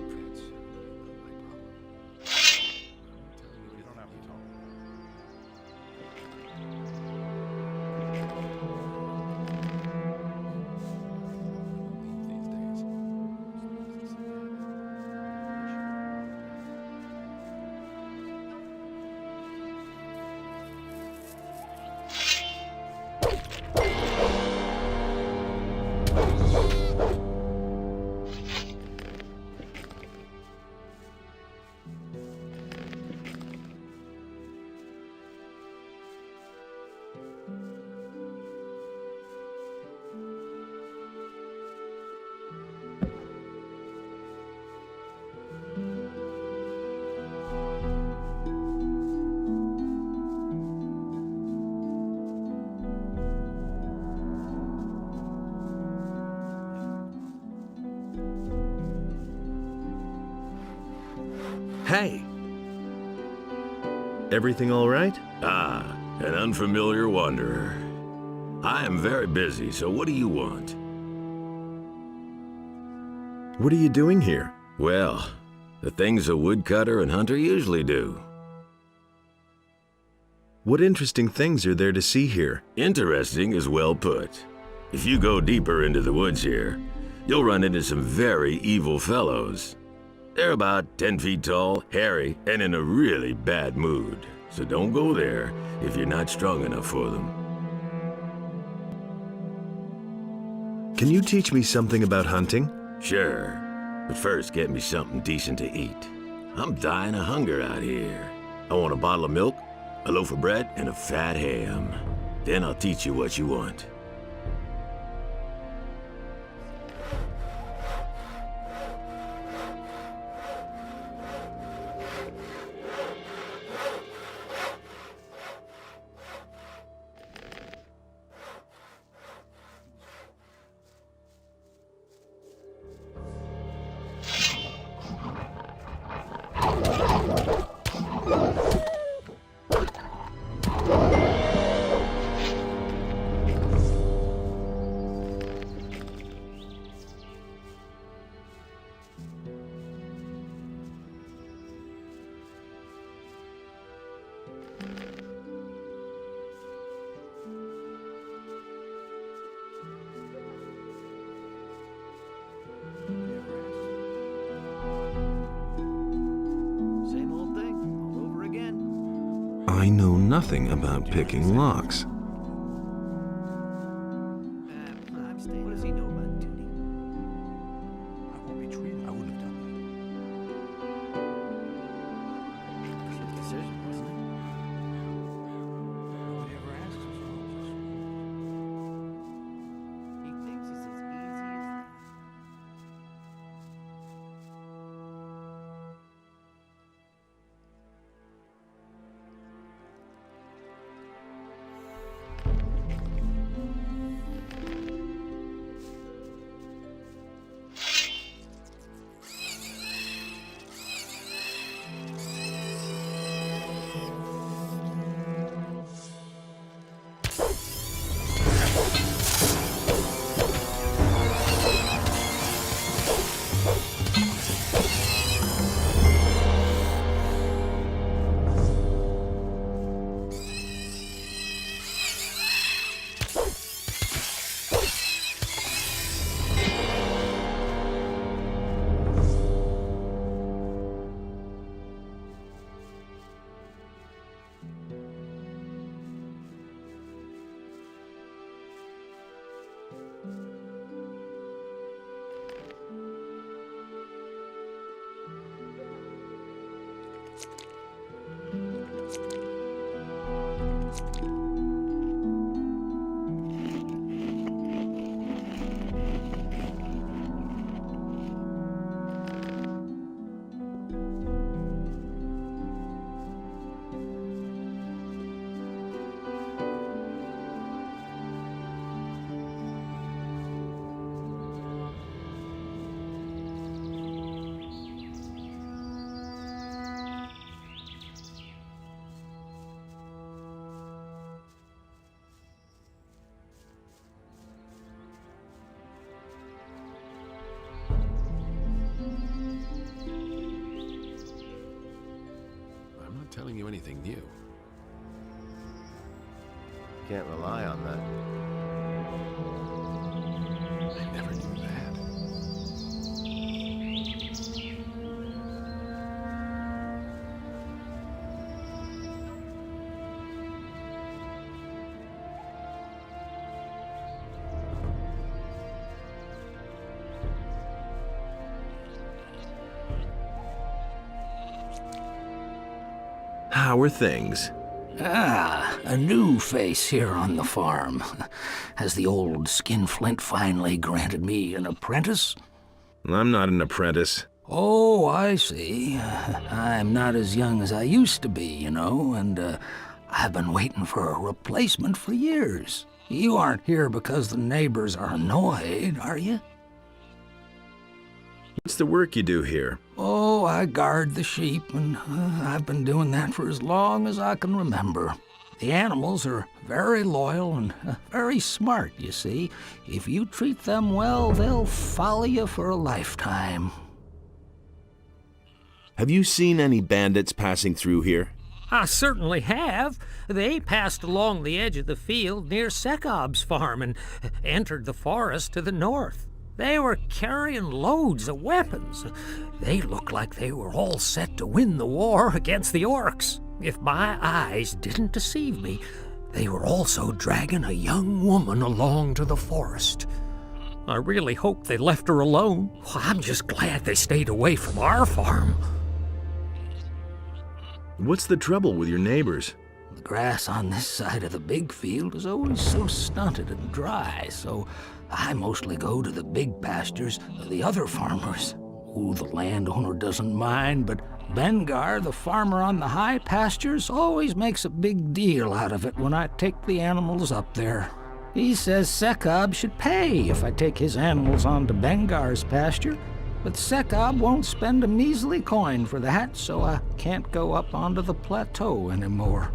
Hey! Everything all right? Ah, an unfamiliar wanderer. I am very busy, so what do you want? What are you doing here? Well, the things a woodcutter and hunter usually do. What interesting things are there to see here? Interesting is well put. If you go deeper into the woods here, you'll run into some very evil fellows. They're about 10 feet tall, hairy, and in a really bad mood. So don't go there if you're not strong enough for them. Can you teach me something about hunting? Sure, but first get me something decent to eat. I'm dying of hunger out here. I want a bottle of milk, a loaf of bread, and a fat ham. Then I'll teach you what you want. Same old thing, all over again. I know nothing about picking locks. I'm staying. What does he know about duty? I won't be treated. I wouldn't have done that. His decision, wasn't it? Nobody ever asked us all this. He thinks it's as easy as that. I'm not telling you anything new. Can't rely on that. I never knew that. How are things? Ah, a new face here on the farm. Has the old skinflint finally granted me an apprentice? I'm not an apprentice. Oh, I see. I'm not as young as I used to be, you know, and I've been waiting for a replacement for years. You aren't here because the neighbors are annoyed, are you? What's the work you do here? Oh, So I guard the sheep, and I've been doing that for as long as I can remember. The animals are very loyal and very smart, you see. If you treat them well, they'll follow you for a lifetime. Have you seen any bandits passing through here? I certainly have. They passed along the edge of the field near Sekob's farm and entered the forest to the north. They were carrying loads of weapons. They looked like they were all set to win the war against the orcs. If my eyes didn't deceive me, they were also dragging a young woman along to the forest. I really hope they left her alone. I'm just glad they stayed away from our farm. What's the trouble with your neighbors? The grass on this side of the big field is always so stunted and dry, so I mostly go to the big pastures of the other farmers. Oh, the landowner doesn't mind, but Bengar, the farmer on the high pastures, always makes a big deal out of it when I take the animals up there. He says Sekob should pay if I take his animals onto Bengar's pasture, but Sekob won't spend a measly coin for that, so I can't go up onto the plateau anymore.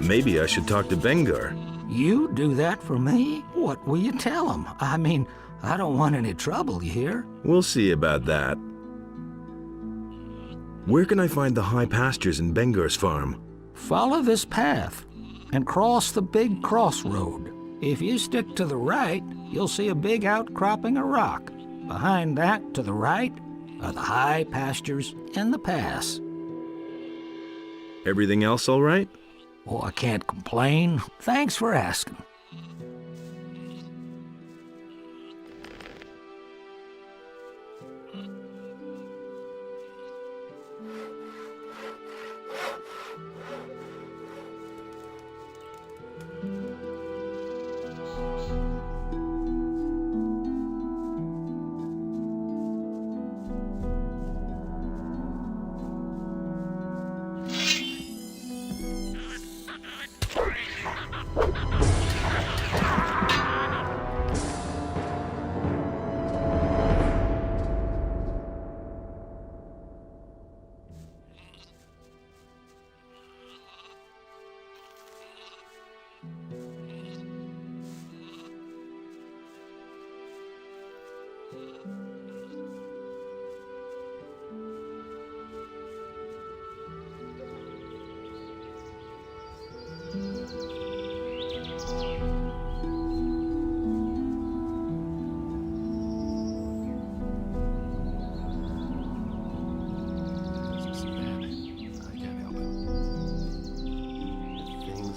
Maybe I should talk to Bengar. You do that for me? What will you tell him? I mean, I don't want any trouble, you hear? We'll see about that. Where can I find the high pastures in Bengar's farm? Follow this path and cross the big crossroad. If you stick to the right, you'll see a big outcropping of rock. Behind that, to the right, are the high pastures and the pass. Everything else all right? Oh, I can't complain. Thanks for asking.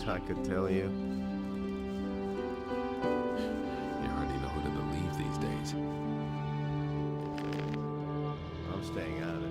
I could tell you. You hardly know who to believe these days. I'm staying out of it.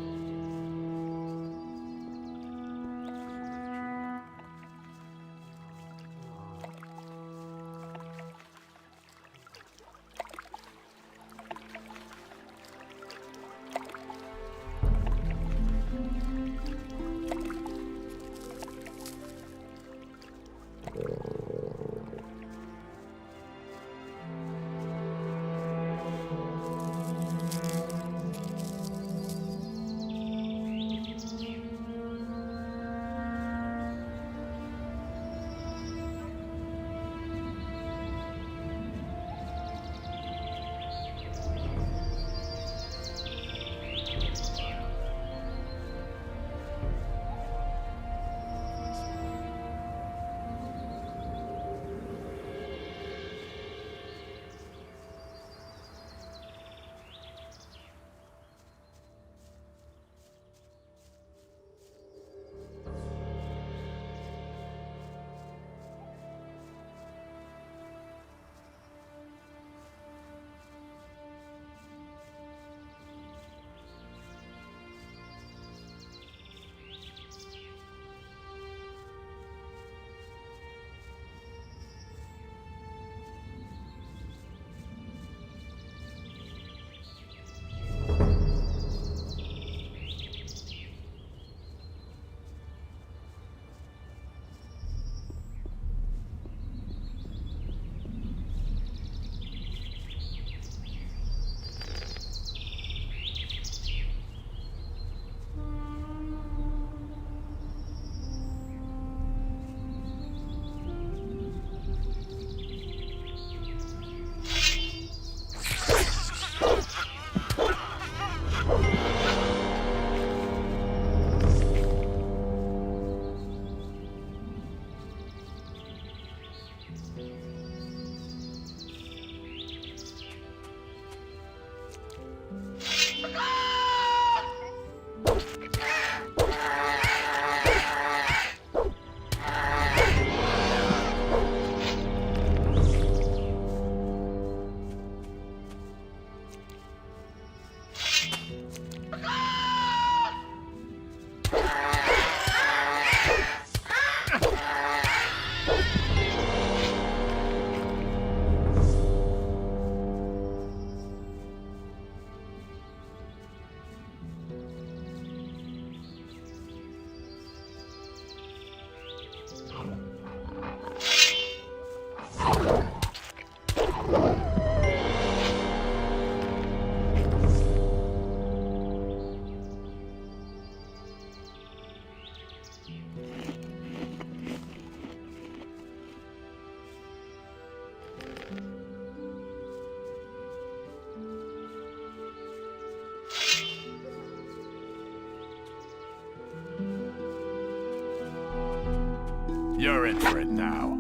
You're in for it now.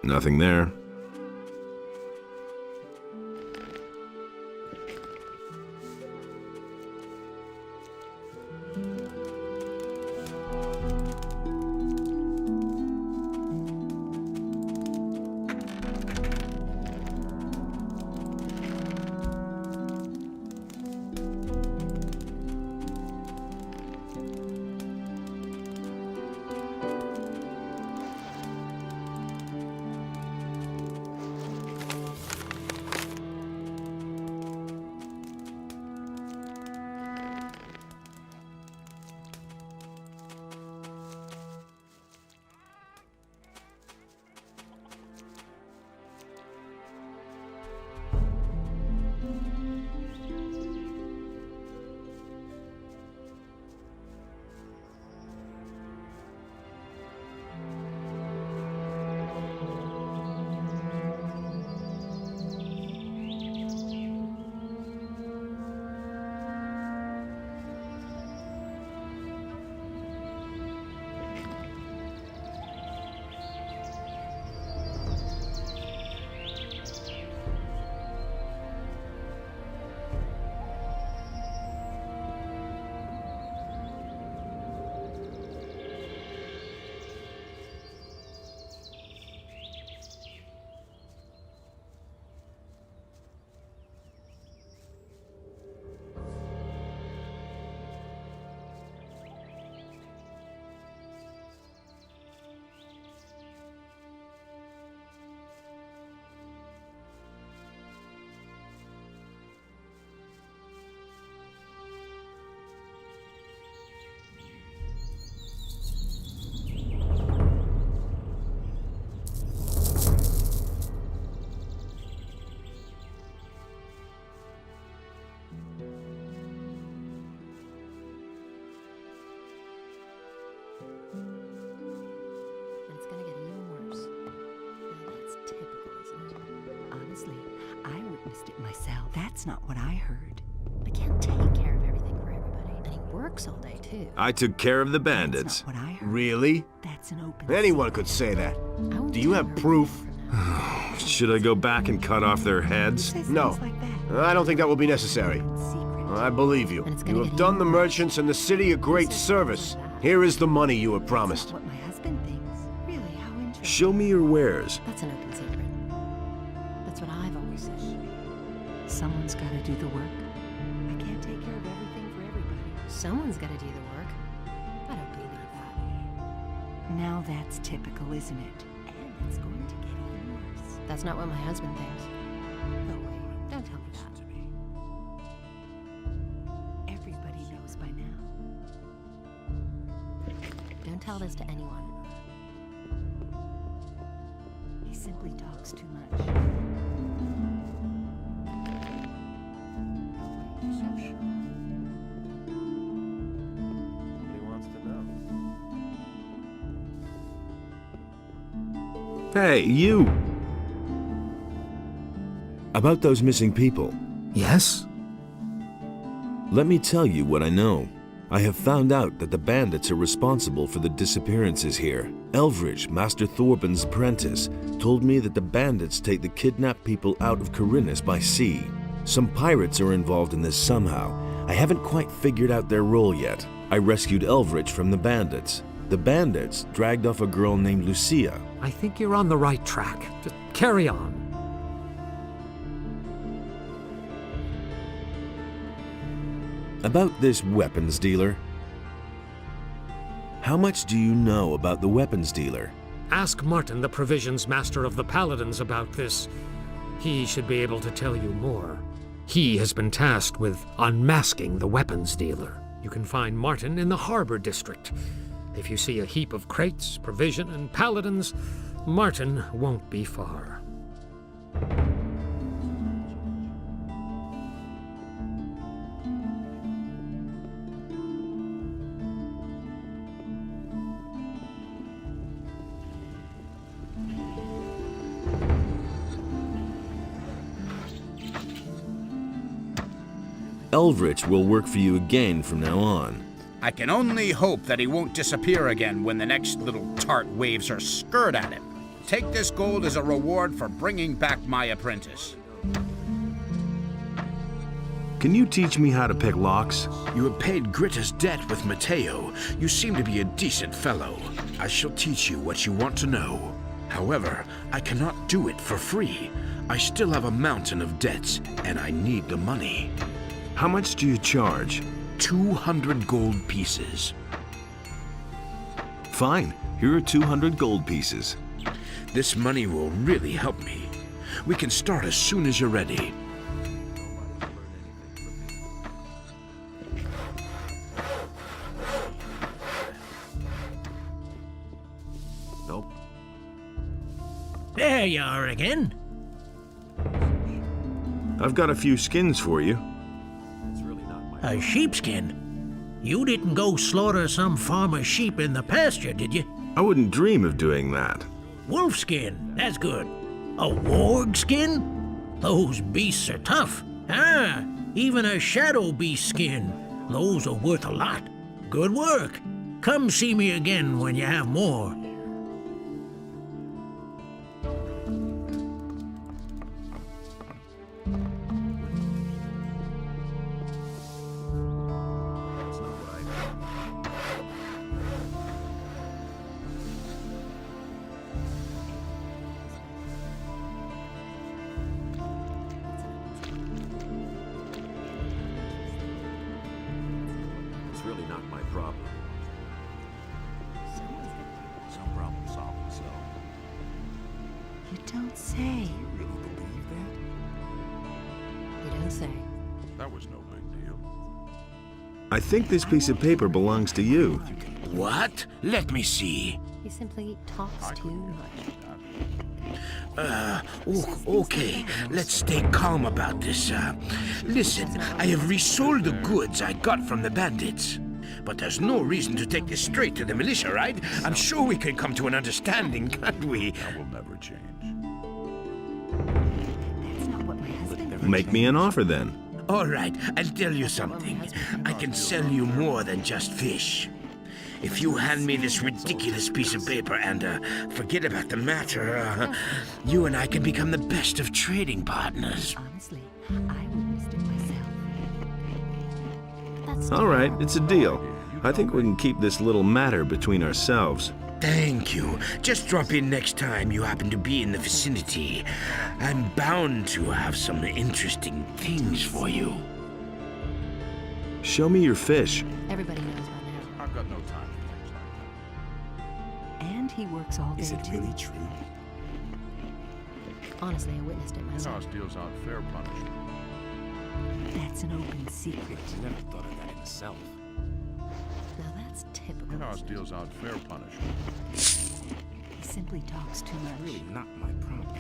Nothing there. Myself. That's not what I heard. I can't take care of everything for everybody. And he works all day, too. I took care of the bandits. That's not what I heard. Really? That's an open Anyone could say that. Do you have proof? Should I go back and cut off their heads? No. I don't think that will be necessary. I believe you. You have done the merchants and the city a great service. Here is the money you were promised. What my husband thinks. Really, how interesting. Show me your wares. That's an open secret. That's what I've always said. Someone's got to do the work. I can't take care of everything for everybody. Someone's got to do the work. I don't believe that. Now that's typical, isn't it? And it's going to get even worse. That's not what my husband thinks. Go away. Don't tell me that. Everybody knows by now. tell this to anyone. He simply talks too much. Nobody wants to know. Hey, you! About those missing people. Yes? Let me tell you what I know. I have found out that the bandits are responsible for the disappearances here. Elvridge, Master Thorben's apprentice, told me that the bandits take the kidnapped people out of Corinus by sea. Some pirates are involved in this somehow. I haven't quite figured out their role yet. I rescued Elvridge from the bandits. The bandits dragged off a girl named Lucia. I think you're on the right track. Just carry on. About this weapons dealer. How much do you know about the weapons dealer? Ask Martin, the provisions master of the Paladins, about this. He should be able to tell you more. He has been tasked with unmasking the weapons dealer. You can find Martin in the Harbor District. If you see a heap of crates, provision, and paladins, Martin won't be far. Elvridge will work for you again from now on. I can only hope that he won't disappear again when the next little tart waves her skirt at him. Take this gold as a reward for bringing back my apprentice. Can you teach me how to pick locks? You have paid Gritter's debt with Mateo. You seem to be a decent fellow. I shall teach you what you want to know. However, I cannot do it for free. I still have a mountain of debts, and I need the money. How much do you charge? 200 gold pieces. Fine, here are 200 gold pieces. This money will really help me. We can start as soon as you're ready. Nope. There you are again. I've got a few skins for you. A sheepskin? You didn't go slaughter some farmer's sheep in the pasture, did you? I wouldn't dream of doing that. Wolfskin, that's good. A warg skin? Those beasts are tough. Ah, even a shadow beast skin. Those are worth a lot. Good work. Come see me again when you have more. It's really not my problem. Some problem solved itself. You don't say. You really believe that? You don't say. That was no big deal. I think this piece of paper belongs to you. What? Let me see. He simply talks too much. Okay, let's stay calm about this. Listen, I have resold the goods I got from the bandits. But there's no reason to take this straight to the militia, right? I'm sure we can come to an understanding, can't we? That will never change. That's not what my husband did. Make me an offer then. All right, I'll tell you something. I can sell you more than just fish. If you hand me this ridiculous piece of paper and forget about the matter, you and I can become the best of trading partners. Honestly, I witnessed it myself. That's All right, it's a deal. I think we can keep this little matter between ourselves. Thank you. Just drop in next time you happen to be in the vicinity. I'm bound to have some interesting things for you. Show me your fish. Everybody knows by now. I've got no time for things like that. And he works all day Is it too. really true? Honestly, I witnessed it myself. Chaos deals out fair punishment. That's an open secret. I never thought of that in itself. Now that's typical. In-house deals out fair punishment. He simply talks too much. Really not my problem.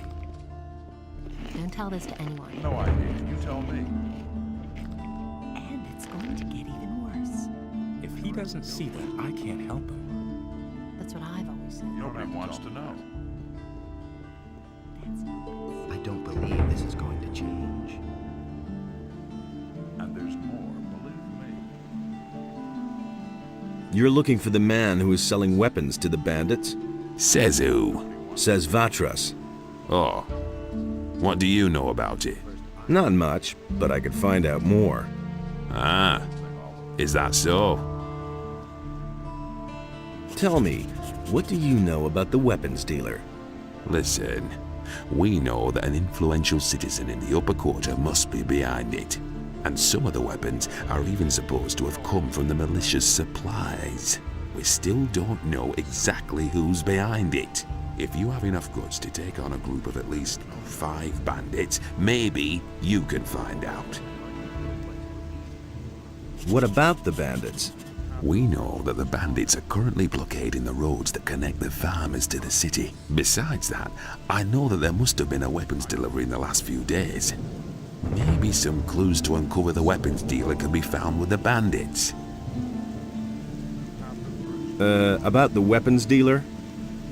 Don't tell this to anyone. No idea. You tell me. And it's going to get even worse. If he doesn't see that, I can't help him. That's what I've always said. Nobody wants to know. I don't believe this is going to change. And there's more, believe me. You're looking for the man who is selling weapons to the bandits? Says who? Says Vatras. Oh. What do you know about it? Not much, but I could find out more. Ah. Is that so? Tell me, what do you know about the weapons dealer? Listen, we know that an influential citizen in the upper quarter must be behind it. And some of the weapons are even supposed to have come from the militia's supplies. We still don't know exactly who's behind it. If you have enough guts to take on a group of at least 5 bandits, maybe you can find out. What about the bandits? We know that the bandits are currently blockading the roads that connect the farmers to the city. Besides that, I know that there must have been a weapons delivery in the last few days. Maybe some clues to uncover the weapons dealer can be found with the bandits. About the weapons dealer?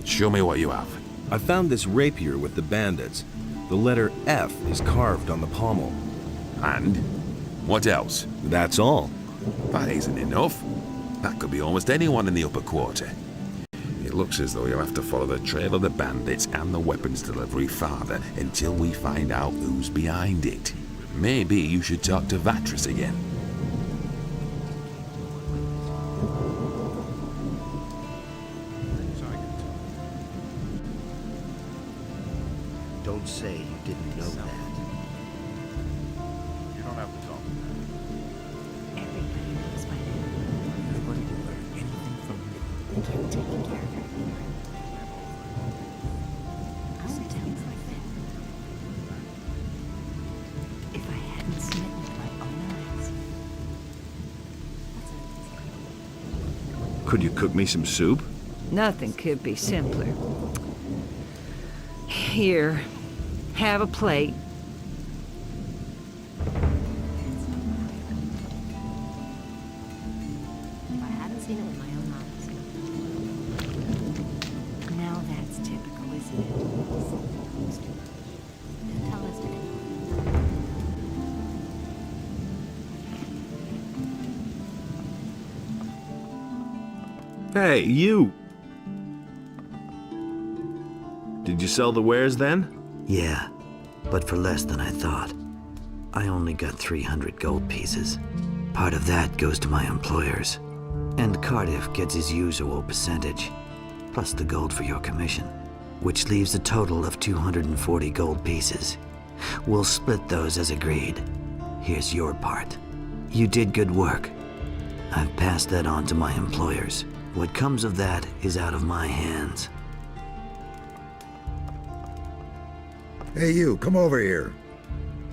Show me what you have. I found this rapier with the bandits. The letter F is carved on the pommel. And? What else? That's all. That isn't enough. That could be almost anyone in the upper quarter. It looks as though you'll have to follow the trail of the bandits and the weapons delivery farther until we find out who's behind it. Maybe you should talk to Vatras again. Don't say you didn't know that. You don't have to talk. Everybody knows by now. Nobody will learn anything from me. They can't take care of everything. I would tell you like that. If I hadn't seen it with my own eyes. Could you cook me some soup? Nothing could be simpler. Here, have a plate. If I hadn't seen it with my own eyes. Now that's typical, isn't it? Don't tell us to anyone. Hey, you! Did you sell the wares then? Yeah, but for less than I thought. I only got 300 gold pieces. Part of that goes to my employers. And Cardiff gets his usual percentage, plus the gold for your commission, which leaves a total of 240 gold pieces. We'll split those as agreed. Here's your part. You did good work. I've passed that on to my employers. What comes of that is out of my hands. Hey, you, come over here.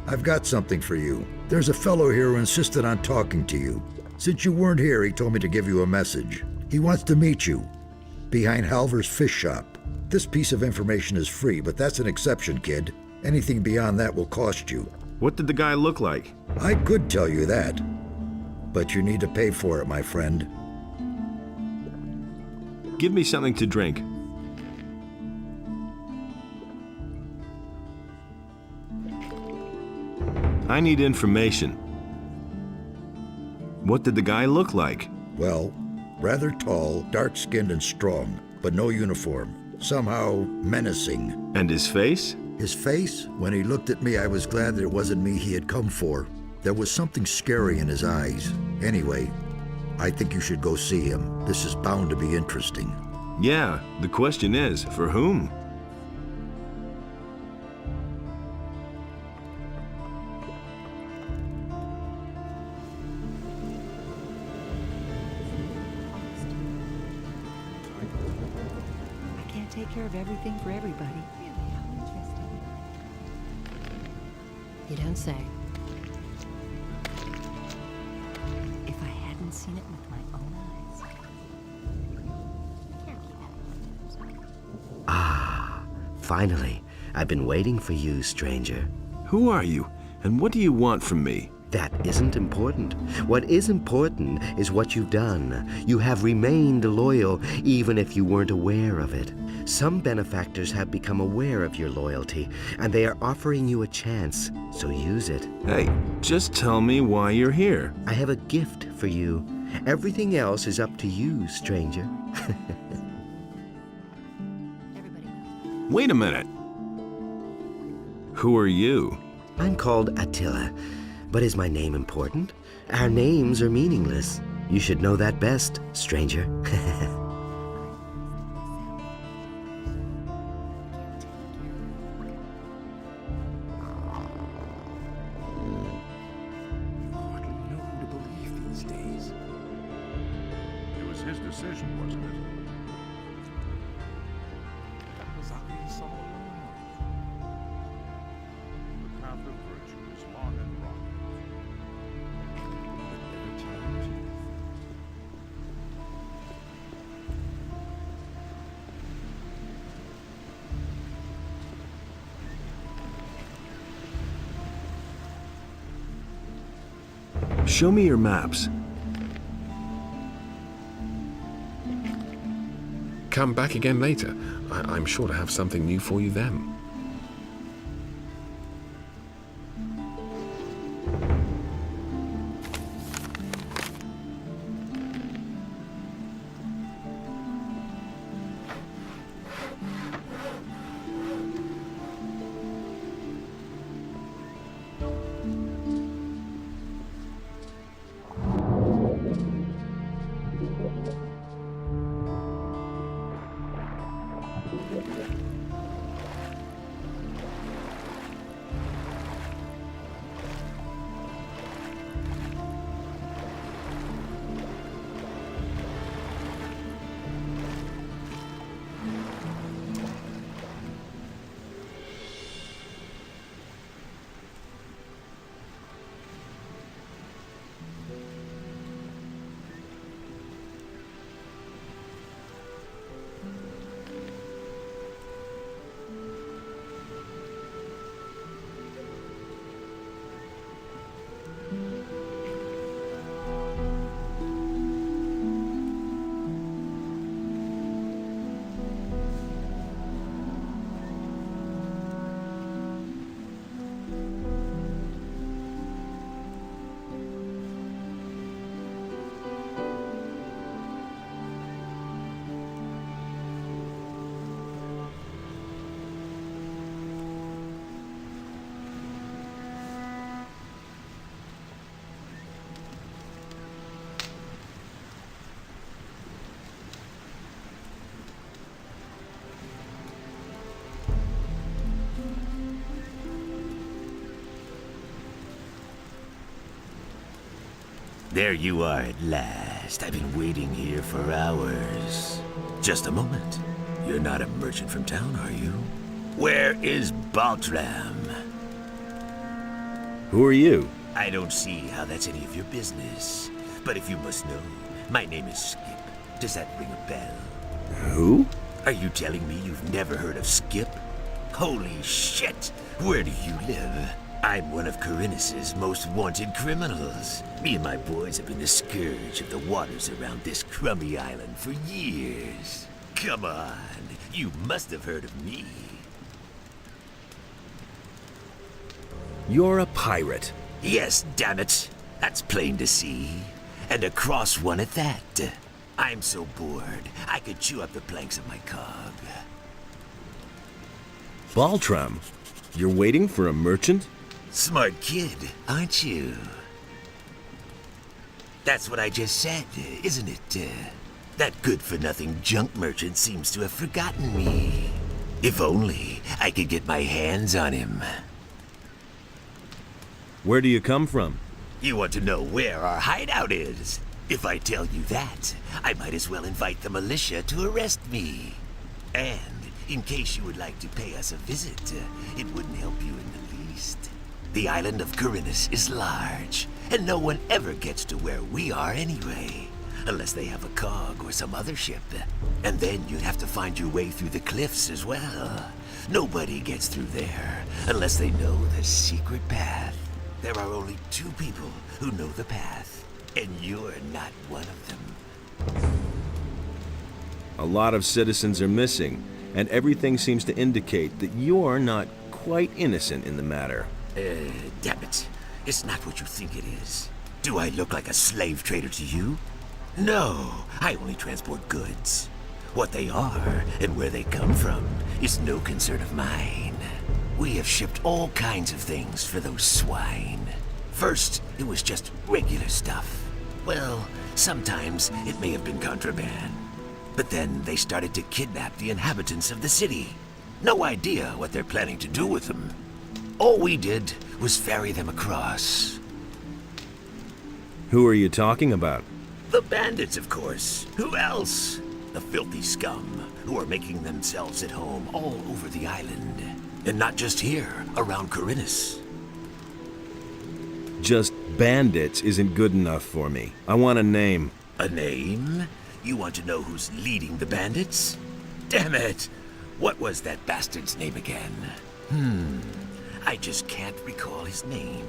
I've got something for you. There's a fellow here who insisted on talking to you. Since you weren't here, he told me to give you a message. He wants to meet you, behind Halver's fish shop. This piece of information is free, but that's an exception, kid. Anything beyond that will cost you. What did the guy look like? I could tell you that, but you need to pay for it, my friend. Give me something to drink. I need information. What did the guy look like? Well, rather tall, dark-skinned and strong, but no uniform. Somehow menacing. And his face? His face? When he looked at me, I was glad that it wasn't me he had come for. There was something scary in his eyes. Anyway, I think you should go see him. This is bound to be interesting. Yeah, the question is, for whom? I can't take care of everything for everybody. Really, how interesting. You don't say. If I hadn't seen it with my own eyes. Finally, I've been waiting for you, stranger. Who are you, and what do you want from me? That isn't important. What is important is what you've done. You have remained loyal, even if you weren't aware of it. Some benefactors have become aware of your loyalty, and they are offering you a chance, so use it. Hey, just tell me why you're here. I have a gift for you. Everything else is up to you, stranger. Wait a minute. Who are you? I'm called Attila. But is my name important? Our names are meaningless. You should know that best, stranger. Hardly know who to believe these days. It was his decision, wasn't it? That was obvious all along. The path of virtue is long and rocky. Show me your maps. Come back again later. I'm sure to have something new for you then. There you are at last. I've been waiting here for hours. Just a moment. You're not a merchant from town, are you? Where is Baltram? Who are you? I don't see how that's any of your business. But if you must know, my name is Skip. Does that ring a bell? Who? Are you telling me you've never heard of Skip? Holy shit! Where do you live? I'm one of Corinus's most wanted criminals. Me and my boys have been the scourge of the waters around this crummy island for years. Come on, you must have heard of me. You're a pirate. Yes, damn it. That's plain to see. And a cross one at that. I'm so bored, I could chew up the planks of my cog. Baltram, you're waiting for a merchant? Smart kid, aren't you? That's what I just said, isn't it? That good-for-nothing junk merchant seems to have forgotten me. If only I could get my hands on him. Where do you come from? You want to know where our hideout is? If I tell you that, I might as well invite the militia to arrest me. And in case you would like to pay us a visit, it wouldn't help you in the least. The island of Corinus is large, and no one ever gets to where we are anyway. Unless they have a cog or some other ship. And then you'd have to find your way through the cliffs as well. Nobody gets through there unless they know the secret path. There are only 2 people who know the path, and you're not one of them. A lot of citizens are missing, and everything seems to indicate that you're not quite innocent in the matter. Damn it. It's not what you think it is. Do I look like a slave trader to you? No, I only transport goods. What they are and where they come from is no concern of mine. We have shipped all kinds of things for those swine. First, it was just regular stuff. Well, sometimes it may have been contraband. But then they started to kidnap the inhabitants of the city. No idea what they're planning to do with them. All we did was ferry them across. Who are you talking about? The bandits, of course. Who else? The filthy scum who are making themselves at home all over the island. And not just here, around Corinus. Just bandits isn't good enough for me. I want a name. A name? You want to know who's leading the bandits? Damn it! What was that bastard's name again? I just can't recall his name.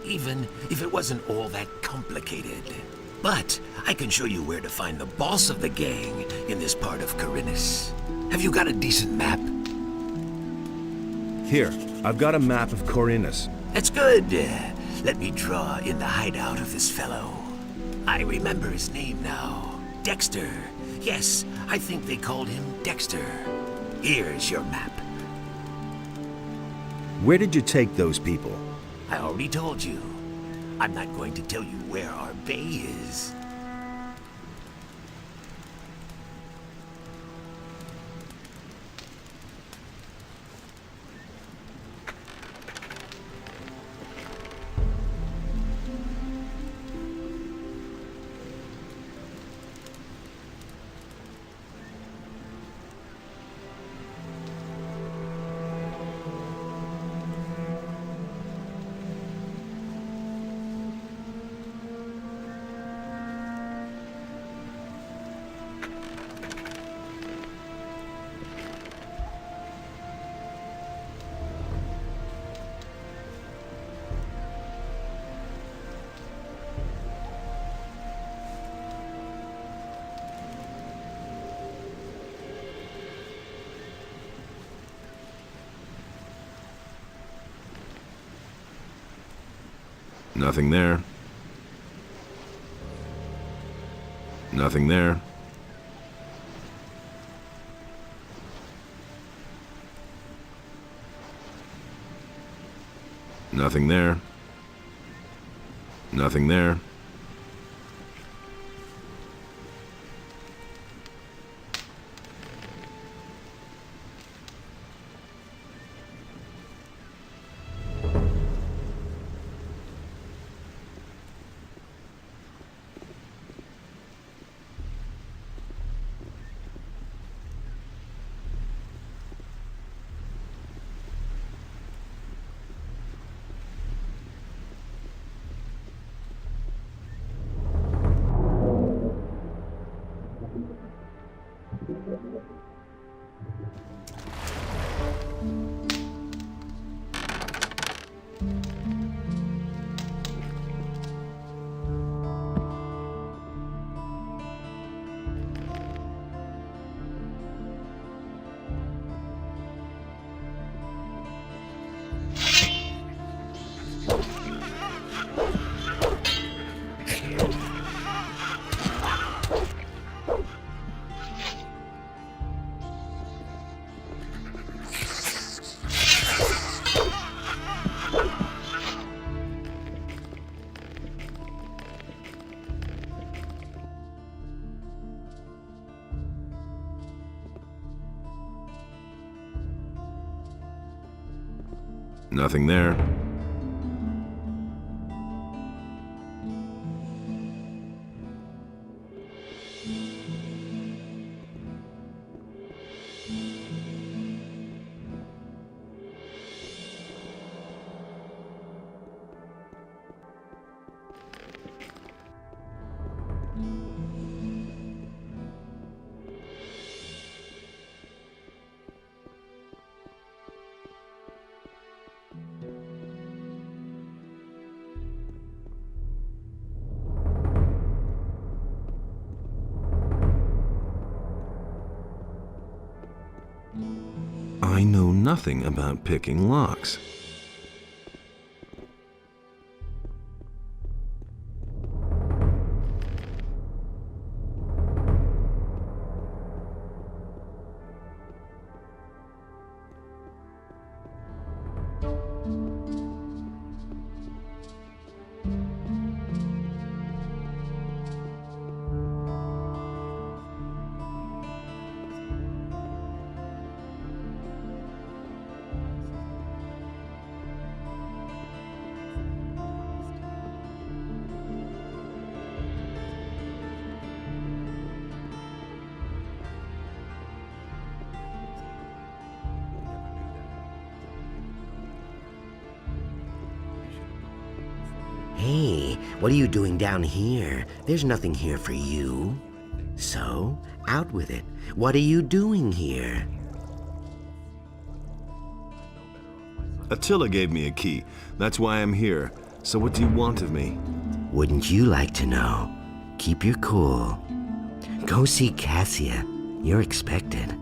Even if it wasn't all that complicated. But I can show you where to find the boss of the gang in this part of Corinus. Have you got a decent map? Here, I've got a map of Corinus. That's good. Let me draw in the hideout of this fellow. I remember his name now. Dexter. Yes, I think they called him Dexter. Here's your map. Where did you take those people? I already told you. I'm not going to tell you where our bay is. Nothing there. Nothing there. Nothing there. Nothing there. Nothing there. I know nothing about picking locks. Hey, what are you doing down here? There's nothing here for you. So, out with it. What are you doing here? Attila gave me a key. That's why I'm here. So what do you want of me? Wouldn't you like to know? Keep your cool. Go see Cassia. You're expected.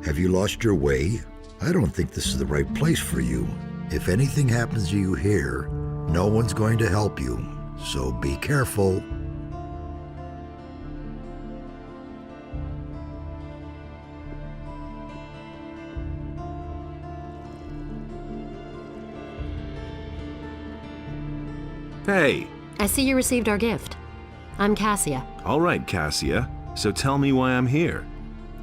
Have you lost your way? I don't think this is the right place for you. If anything happens to you here, no one's going to help you, so be careful. Hey! I see you received our gift. I'm Cassia. All right, Cassia. So tell me why I'm here.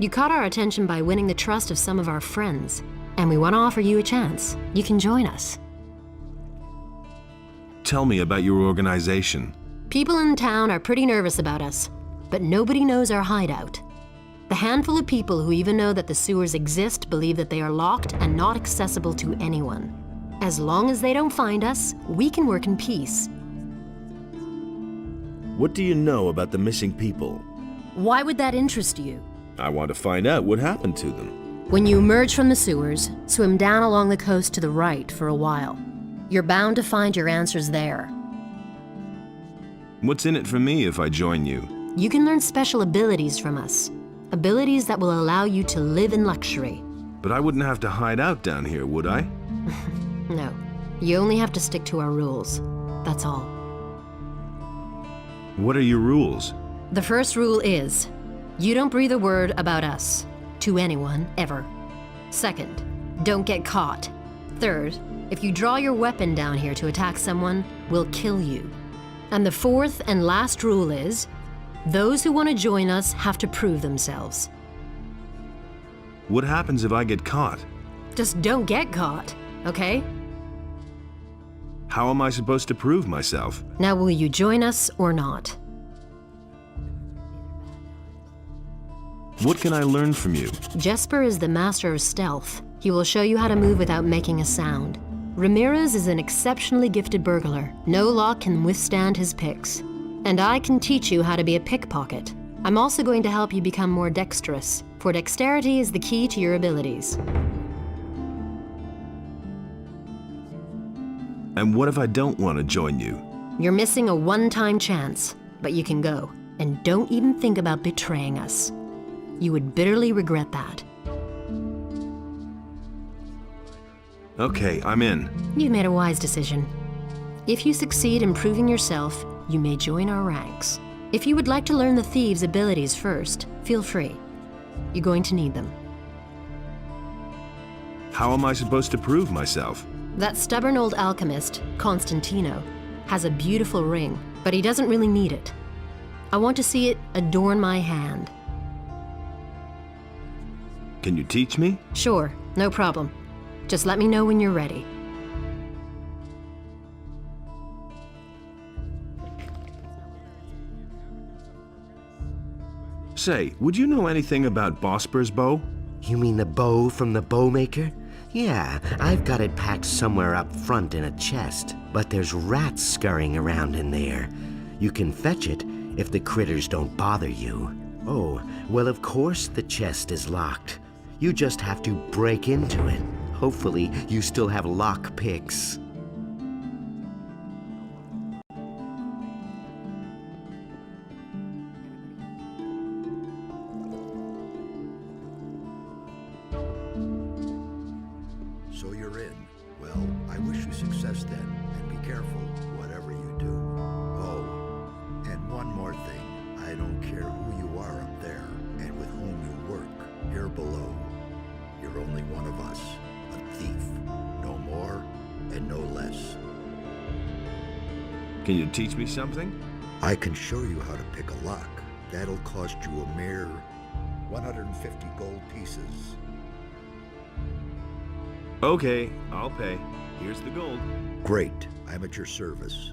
You caught our attention by winning the trust of some of our friends, and we want to offer you a chance. You can join us. Tell me about your organization. People in town are pretty nervous about us, but nobody knows our hideout. The handful of people who even know that the sewers exist believe that they are locked and not accessible to anyone. As long as they don't find us, we can work in peace. What do you know about the missing people? Why would that interest you? I want to find out what happened to them. When you emerge from the sewers, swim down along the coast to the right for a while. You're bound to find your answers there. What's in it for me if I join you? You can learn special abilities from us. Abilities that will allow you to live in luxury. But I wouldn't have to hide out down here, would I? No. You only have to stick to our rules. That's all. What are your rules? The first rule is, you don't breathe a word about us to anyone, ever. Second, don't get caught. Third, if you draw your weapon down here to attack someone, we'll kill you. And the fourth and last rule is, those who want to join us have to prove themselves. What happens if I get caught? Just don't get caught, okay? How am I supposed to prove myself? Now, will you join us or not? What can I learn from you? Jesper is the master of stealth. He will show you how to move without making a sound. Ramirez is an exceptionally gifted burglar. No lock can withstand his picks. And I can teach you how to be a pickpocket. I'm also going to help you become more dexterous, for dexterity is the key to your abilities. And what if I don't want to join you? You're missing a one-time chance, but you can go. And don't even think about betraying us. You would bitterly regret that. Okay, I'm in. You made a wise decision. If you succeed in proving yourself, you may join our ranks. If you would like to learn the thieves' abilities first, feel free. You're going to need them. How am I supposed to prove myself? That stubborn old alchemist, Constantino, has a beautiful ring, but he doesn't really need it. I want to see it adorn my hand. Can you teach me? Sure, no problem. Just let me know when you're ready. Say, would you know anything about Bosper's bow? You mean the bow from the bowmaker? Yeah, I've got it packed somewhere up front in a chest, but there's rats scurrying around in there. You can fetch it. if the critters don't bother you. Oh, well, of course the chest is locked. You just have to break into it. Hopefully, you still have lock picks. So you're in. Well, I wish you success then, and be careful whatever you do. Oh, and one more thing. I don't care who you are up there and with whom you work here below. You're only one of us, a thief, no more and no less. Can you teach me something? I can show you how to pick a lock. That'll cost you a mere 150 gold pieces. Okay, I'll pay. Here's the gold. Great, I'm at your service.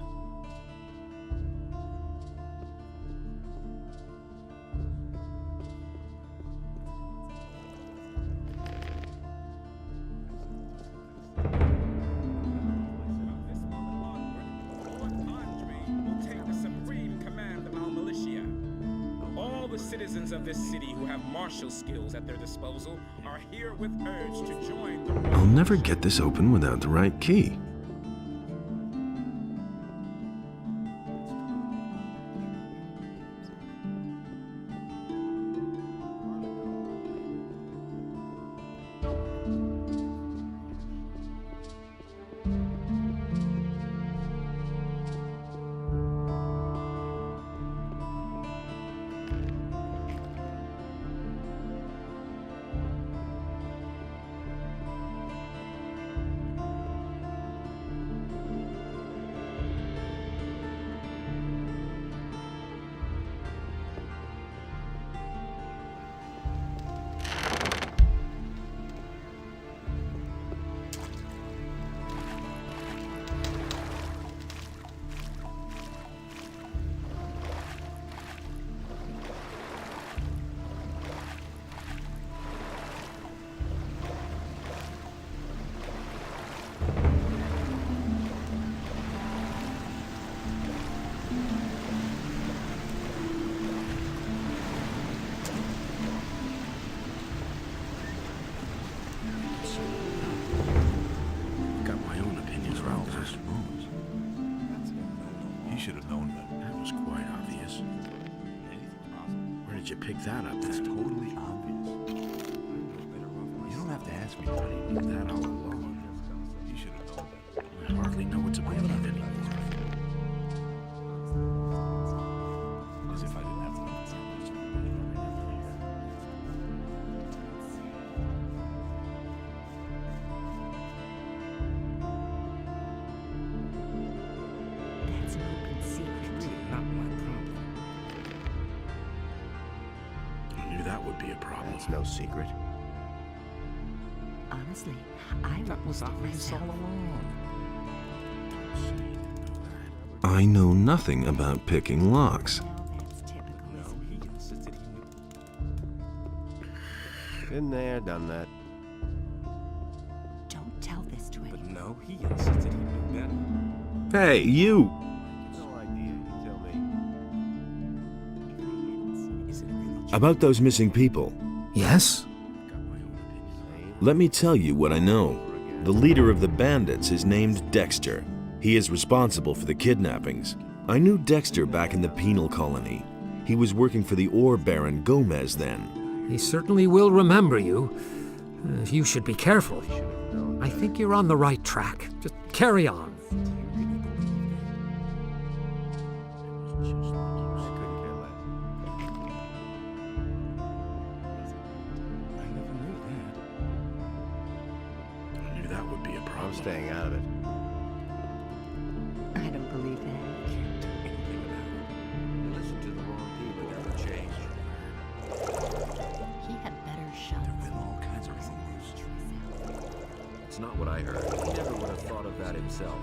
Citizens of this city who have martial skills at their disposal are here with urge to join the... I'll never get this open without the right key. You pick that up. That's totally obvious. You don't have to ask me. I knew that all along. You should have known that. I hardly know what to believe anymore. As if I didn't have to know. That's an open secret. Really not my problem. I knew that would be a problem. It's no secret. Honestly, I That was obvious all along. I know nothing about picking locks. Been there, done that. Don't tell this to anyone. But no, he insisted he knew better. Hey, you! No idea. You tell me. About those missing people. Yes? Let me tell you what I know. The leader of the bandits is named Dexter. He is responsible for the kidnappings. I knew Dexter back in the penal colony. He was working for the ore baron Gomez then. He certainly will remember you. You should be careful. I think you're on the right track. Just carry on. I'm staying out of it. I don't believe that. Can't do anything about it. You listen to the wrong people, never change. He had better shut. There have been all kinds of rumors. It's not what I heard. He never would have thought of that himself.